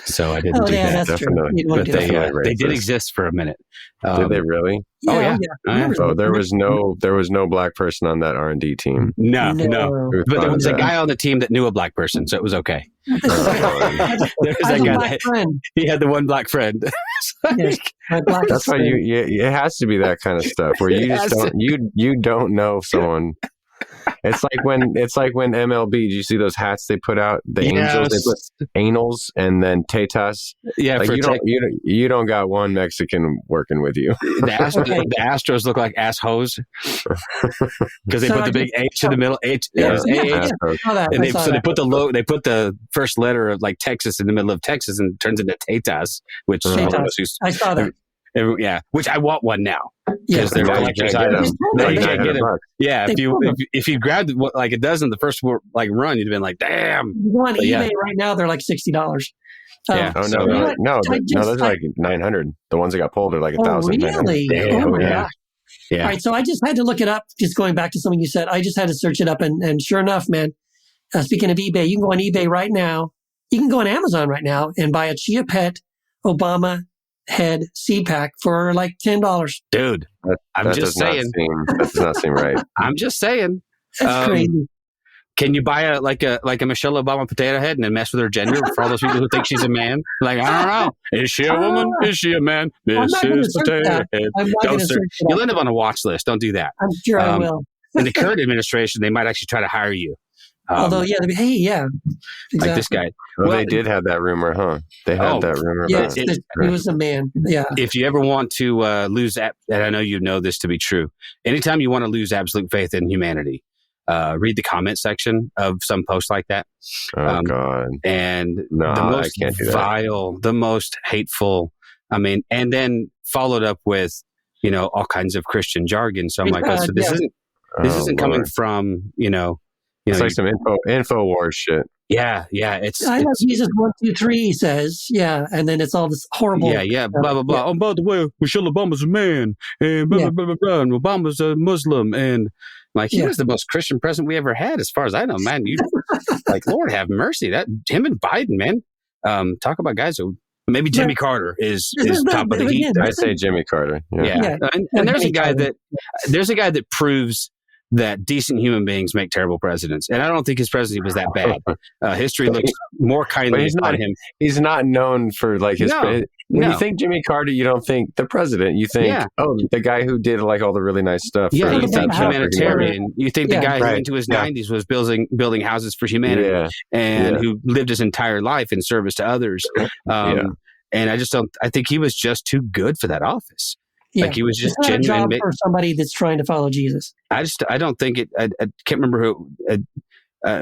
so I didn't do that. That's Definitely. True. But they did exist for a minute. Did they really? Yeah. There was no black person on that R&D team. No. But there was a guy on the team that knew a black person, so it was okay. There was that guy. He had the one black friend. That's why it has to be that kind of stuff where you just don't you don't know someone. It's like when MLB, do you see those hats they put out? The Angels, they put anals and then tetas. Yeah, like you don't got one Mexican working with you. The Astros look like assholes because they put the big H in the middle. H, and they put the first letter of like Texas in the middle of Texas and it turns into tetas, which I saw that. Yeah, which I want one now because they're collector's items. No, you can't get them. Yeah, if you grabbed like a dozen the first run, you'd have been like, damn. You go on eBay right now, they're like $60. Yeah. Those are like 900. The ones that got pulled are like 1,000. Really? Damn, yeah. All right, so I just had to look it up. Just going back to something you said, I just had to search it up, and sure enough, man. Speaking of eBay, you can go on eBay right now. You can go on Amazon right now and buy a Chia Pet Obama head seed pack for like $10. Dude, I'm just saying. That does not seem right. I'm just saying. That's crazy. Can you buy a Michelle Obama potato head and then mess with her gender for all those people who think she's a man? Like, I don't know. Is she a woman? Is she a man? This is potato head. You'll end up on a watch list. Don't do that. I'm sure I will. In the current administration, they might actually try to hire you. Although, exactly. Like this guy. Well, they did have that rumor, huh? They had that rumor. Yeah, he was a man. Yeah. If you ever want to lose, and I know you know this to be true, anytime you want to lose absolute faith in humanity, read the comment section of some post like that. Oh, God. And the most vile, the most hateful, and then followed up with, all kinds of Christian jargon. So I'm like, so this isn't coming from, it's like some info wars shit. Yeah. It's I know Jesus 1, 2, 3 says, and then it's all this horrible. Yeah, blah blah blah. Yeah. Oh, by the way, Michelle Obama's a man, and blah blah blah blah. And Obama's a Muslim, and he was the most Christian president we ever had, as far as I know. Man, you Lord have mercy. That him and Biden, man. Talk about guys who. Maybe Jimmy Carter is top of the heap. I'd say Jimmy Carter. Yeah. And there's a guy that proves that decent human beings make terrible presidents. And I don't think his presidency was that bad. History looks more kindly on him. He's not known for his... When you think Jimmy Carter, you don't think the president. You think, the guy who did all the really nice stuff. Yeah, you think humanitarian. You think the guy who into his 90s was building houses for humanity and who lived his entire life in service to others. And I think he was just too good for that office. Yeah. He was just it's not genuine. A job for somebody that's trying to follow Jesus. I don't think it. I can't remember who. It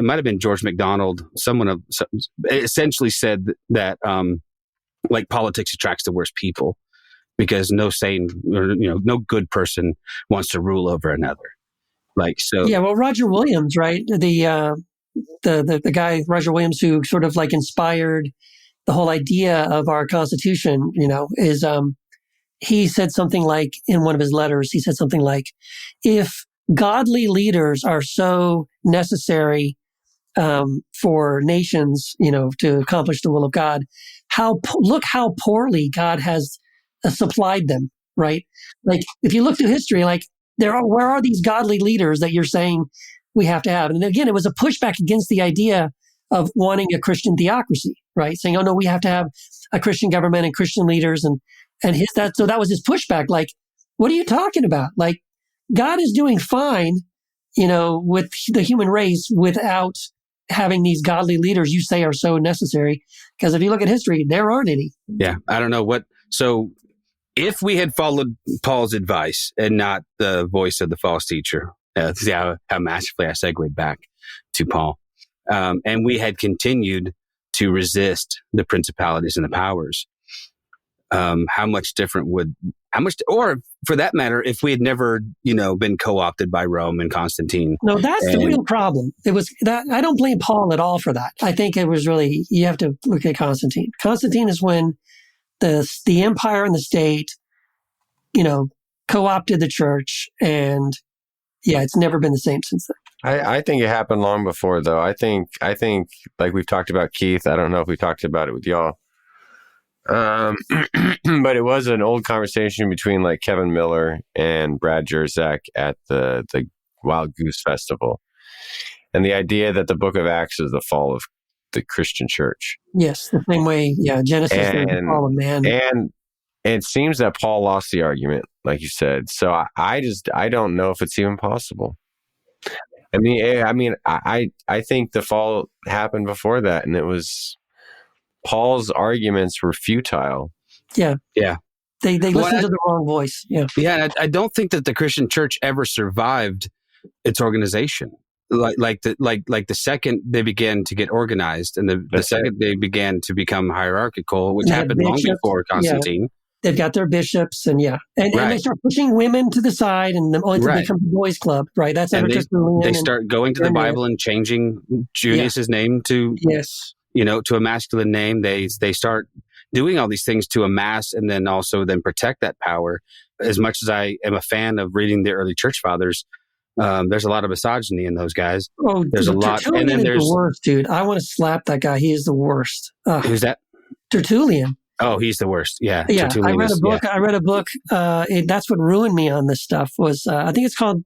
might have been George MacDonald. Someone essentially said that politics attracts the worst people because no sane or no good person wants to rule over another. Yeah, well, Roger Williams, right? The guy Roger Williams who sort of inspired the whole idea of our Constitution. Is he said something like, in one of his letters, he said something like, if godly leaders are so necessary for nations, to accomplish the will of God, look how poorly God has supplied them, right? Like, if you look through history, like, where are these godly leaders that you're saying we have to have? And again, it was a pushback against the idea of wanting a Christian theocracy, right? Saying, oh no, we have to have a Christian government and Christian leaders, so that was his pushback. Like, what are you talking about? Like, God is doing fine, with the human race without having these godly leaders you say are so necessary. Because if you look at history, there aren't any. Yeah, I don't know so if we had followed Paul's advice and not the voice of the false teacher, see how masterfully I segued back to Paul, and we had continued to resist the principalities and the powers, how much different or for that matter, if we had never, been co-opted by Rome and Constantine. No, that's the real problem. It was that I don't blame Paul at all for that. I think it was really, you have to look at Constantine. Constantine is when the empire and the state, co-opted the church, and it's never been the same since then. I think it happened long before, though. I think like we've talked about Keith. I don't know if we talked about it with y'all. But it was an old conversation between like Kevin Miller and Brad Jerzak at the Wild Goose Festival. And the idea that the book of Acts is the fall of the Christian church. Yes, the same way, Genesis is the fall of man. And it seems that Paul lost the argument, like you said. So I don't know if it's even possible. I think the fall happened before that, and it was Paul's arguments were futile. Yeah. Yeah. They listened to the wrong voice. Yeah. Yeah. I don't think that the Christian church ever survived its organization. Like the second they began to get organized, and the second they began to become hierarchical, which happened long before Constantine. Yeah. They've got their bishops, and they start pushing women to the side, and they become the boys' club, right? That's they start going to the Bible and changing Junius's name to to a masculine name. They start doing all these things to amass and then also protect that power. As much as I am a fan of reading the early church fathers, there's a lot of misogyny in those guys. Oh, there's a lot. Tertullian, and then there's the worst, dude. I want to slap that guy. He is the worst. Who's that? Tertullian. Oh, he's the worst. Yeah. Yeah. I read a book. That's what ruined me on this stuff was, I think it's called,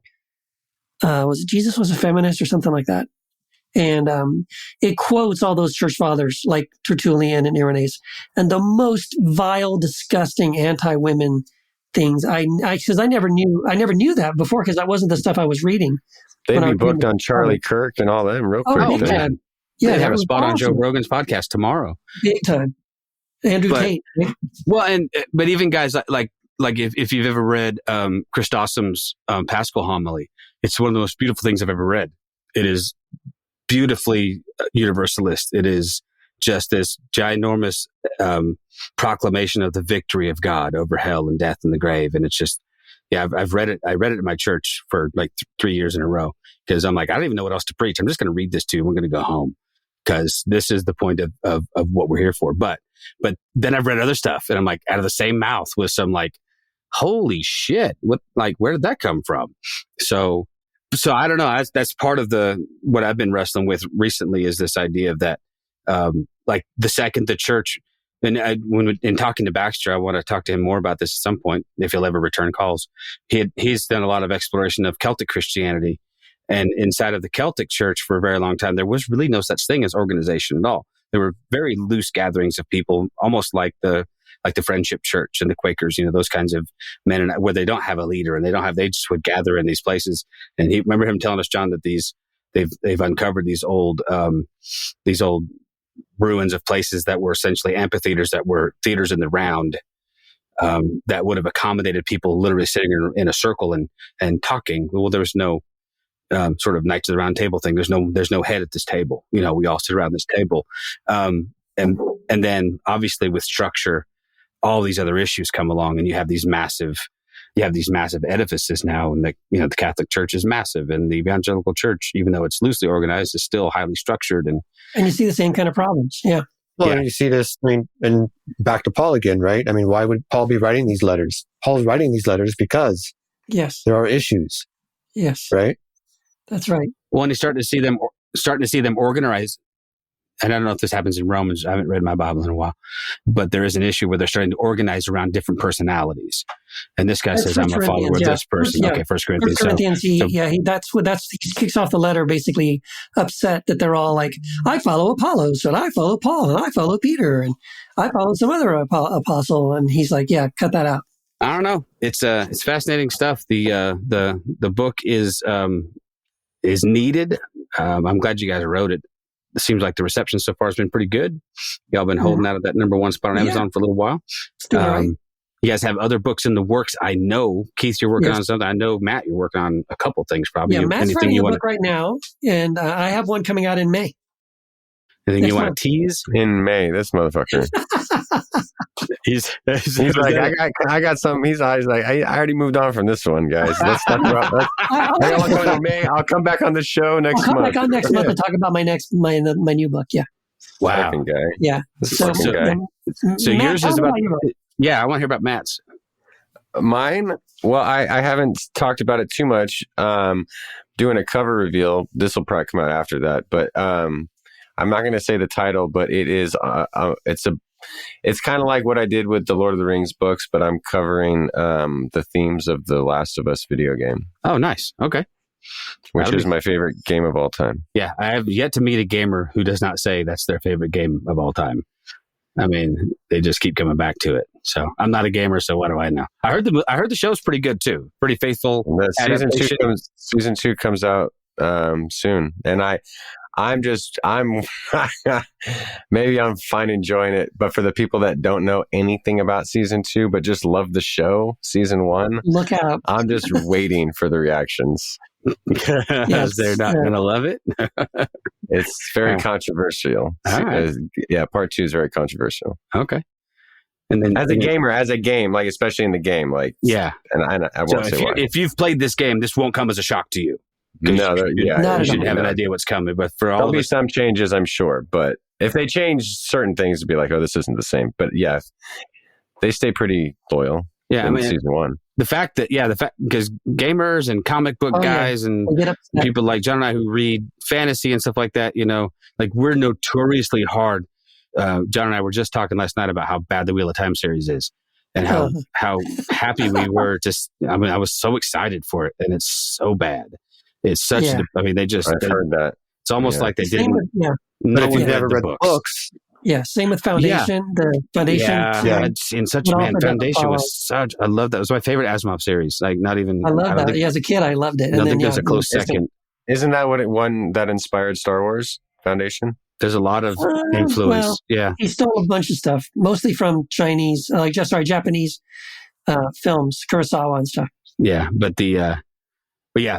was it Jesus Was a Feminist or something like that? And it quotes all those church fathers like Tertullian and Irenaeus, and the most vile, disgusting anti-women things. Because I never knew that before, because that wasn't the stuff I was reading. They'd be booked on Charlie Kirk and all that real quick. Yeah, they have a spot on Joe Rogan's podcast tomorrow. Big time. Andrew Tate. Right? Well, but even guys like if you've ever read Chrysostom's Paschal homily, it's one of the most beautiful things I've ever read. It is beautifully universalist. It is just this ginormous proclamation of the victory of God over hell and death and the grave. And it's just, I've read it. I read it in my church for like 3 years in a row, because I'm like, I don't even know what else to preach. I'm just going to read this to you. We're going to go home, because this is the point of what we're here for. But then I've read other stuff, and I'm like, out of the same mouth with some like, holy shit, where did that come from? So I don't know. That's part of what I've been wrestling with recently, is this idea of that, like the second the church, and when in talking to Baxter, I want to talk to him more about this at some point, if he'll ever return calls. He's done a lot of exploration of Celtic Christianity, and inside of the Celtic church for a very long time, there was really no such thing as organization at all. There were very loose gatherings of people, almost like the Friendship Church and the Quakers, those kinds of men, where they don't have a leader and they just would gather in these places. And remember him telling us, John, that they've uncovered these old ruins of places that were essentially amphitheaters, that were theaters in the round, that would have accommodated people literally sitting in a circle and talking. Well, there was no sort of Knights of the Round Table thing. There's no head at this table. We all sit around this table. And then obviously with structure, all these other issues come along, and you have these massive edifices now. And the Catholic Church is massive, and the Evangelical Church, even though it's loosely organized, is still highly structured. And you see the same kind of problems. Yeah. Well, and you see this, and back to Paul again, right? I mean, why would Paul be writing these letters? Paul's writing these letters because Yes. there are issues, Yes. right? That's right. Well, and you're starting to see them organize. And I don't know if this happens in Romans. I haven't read my Bible in a while, but there is an issue where they're starting to organize around different personalities. And this guy says, "I'm a follower of this person." Okay, 1 Corinthians. 1 Corinthians. He kicks off the letter basically upset that they're all like, "I follow Apollos, and I follow Paul, and I follow Peter, and I follow some other apostle." And he's like, "Yeah, cut that out." I don't know. It's fascinating stuff. The book is needed. I'm glad you guys wrote it. It seems like the reception so far has been pretty good. Y'all been holding out at that #1 spot on Amazon for a little while. You guys have other books in the works. I know, Keith, you're working on something. I know, Matt, you're working on a couple things probably. Yeah, Matt's writing a book right now, and I have one coming out in May. Anything you want to tease? In May, this motherfucker. he's like, I got something. He's like, I already moved on from this one, guys. Let's talk about in May. I'll come back on the show next month. I'll come back on next month and talk about my new book. Yeah. Wow. Guy. Yeah. So Matt, yours is about. Yeah, I want to hear about Matt's. Mine? Well, I haven't talked about it too much. Doing a cover reveal. This will probably come out after that, but I'm not going to say the title, but it is. It's kind of like what I did with the Lord of the Rings books, but I'm covering the themes of the Last of Us video game. Oh, nice. Okay. Which is my favorite game of all time. Yeah, I have yet to meet a gamer who does not say that's their favorite game of all time. I mean, they just keep coming back to it. So I'm not a gamer, so what do I know? I heard the show's pretty good too. Pretty faithful. Season 2 comes out soon, and I'm maybe I'm fine enjoying it, but for the people that don't know anything about season 2 but just love the show, season 1, look out! I'm just waiting for the reactions. Yes, they're not going to love it. It's very controversial. Right. Yeah, part 2 is very controversial. Okay. And then as a game, like especially in the game, like and I won't say why. If you've played this game, this won't come as a shock to you. No, you should have an idea what's coming. But for all there'll be some changes, I'm sure. But if they change certain things, to be like, oh, this isn't the same. But yeah, they stay pretty loyal. Yeah, in season 1. The fact because gamers and comic book guys and people like John and I who read fantasy and stuff like that, like we're notoriously hard. John and I were just talking last night about how bad the Wheel of Time series is. And how happy we were I was so excited for it, and it's so bad. It's such. I've heard that. It's almost like they didn't. But if you've never read the books, same with Foundation. The Foundation. It's in such Foundation was such. I love that. It was my favorite Asimov series. Like not even. I love that. As a kid, I loved it. I think there's a close second. Isn't that what it won that inspired Star Wars? Foundation. There's a lot of influence. He stole a bunch of stuff, mostly from Japanese films, Kurosawa and stuff. Yeah,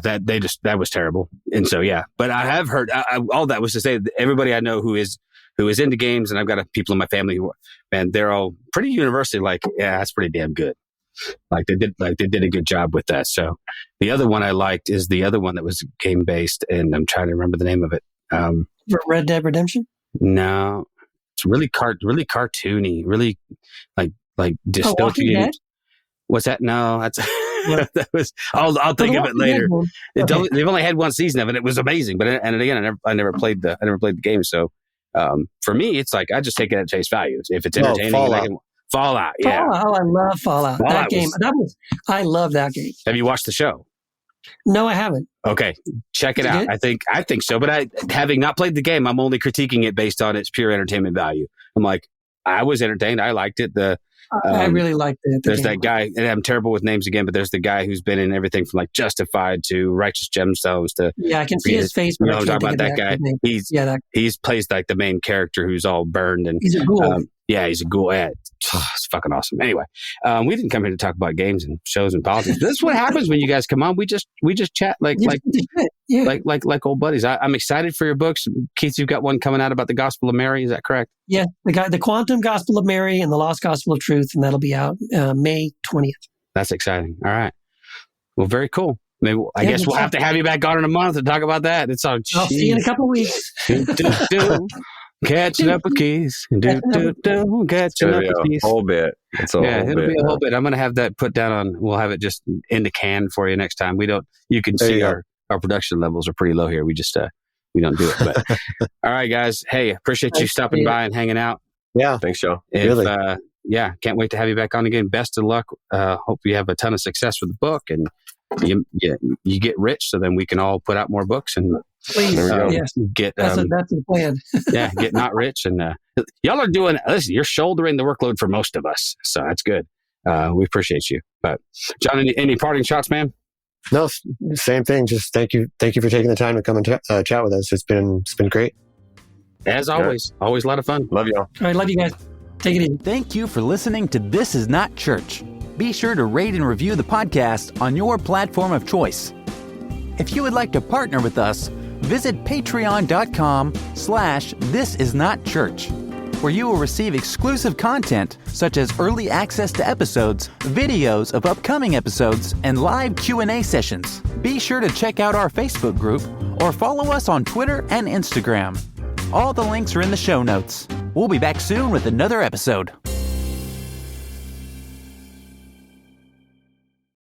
that was terrible. And so but I have heard all that was to say that everybody I know who is into games, and I've got people in my family who, man, they're all pretty universally like, yeah, that's pretty damn good. Like they did a good job with that. So the other one I liked is the other one that was game based, and I'm trying to remember the name of it. Red Dead Redemption? No, it's really cartoony, really like dystopian. What's that? No, that's that was. I'll think of it later. They've only had one season of it. It was amazing, but I never played the game. So for me, it's like I just take it at face value. If it's entertaining, Fallout. Yeah. Oh, I love Fallout. That game. I love that game. Have you watched the show? No, I haven't. Okay, check it out. Good? I think so. But having not played the game, I'm only critiquing it based on its pure entertainment value. I'm like, I was entertained. I liked it. I really liked it. There's that guy, and I'm terrible with names again, but there's the guy who's been in everything from like Justified to Righteous Gemstones to. Yeah, I can see his face. I'm talking about that guy. He plays like the main character who's all burned and he's a ghoul. He's a ghoul. It's fucking awesome. Anyway, we didn't come here to talk about games and shows and politics. This is what happens when you guys come on. We just chat like old buddies. I'm excited for your books, Keith. You've got one coming out about the Gospel of Mary. Is that correct? Yeah, the Quantum Gospel of Mary and the Lost Gospel of Truth, and that'll be out May 20th. That's exciting. All right. Well, very cool. Maybe I guess we'll have to have you back on in a month to talk about that. I'll see you in a couple of weeks. Catching up with keys. Catching It's up gonna be with a keys. whole bit. It's a whole It'll bit. be a whole bit. I'm going to have that put down on, we'll have it just in the can for you next time. You can There see you go. our production levels are pretty low here. We just, we don't do it. But all right, guys. Hey, appreciate you stopping by and hanging out. Yeah. Thanks, Joe. Really? Can't wait to have you back on again. Best of luck. Hope you have a ton of success with the book and you get rich so then we can all put out more books and Please. Yes. get That's the plan. get not rich. And y'all are doing, listen, you're shouldering the workload for most of us. So that's good. We appreciate you. But John, any parting shots, man? No, same thing. Just thank you for taking the time to come and chat with us. It's been great. As always, always a lot of fun. Love y'all. All right. Love you guys. Take it easy. Thank you for listening to This Is Not Church. Be sure to rate and review the podcast on your platform of choice. If you would like to partner with us, visit patreon.com/thisisnotchurch, where you will receive exclusive content such as early access to episodes, videos of upcoming episodes, and live Q&A sessions. Be sure to check out our Facebook group or follow us on Twitter and Instagram. All the links are in the show notes. We'll be back soon with another episode.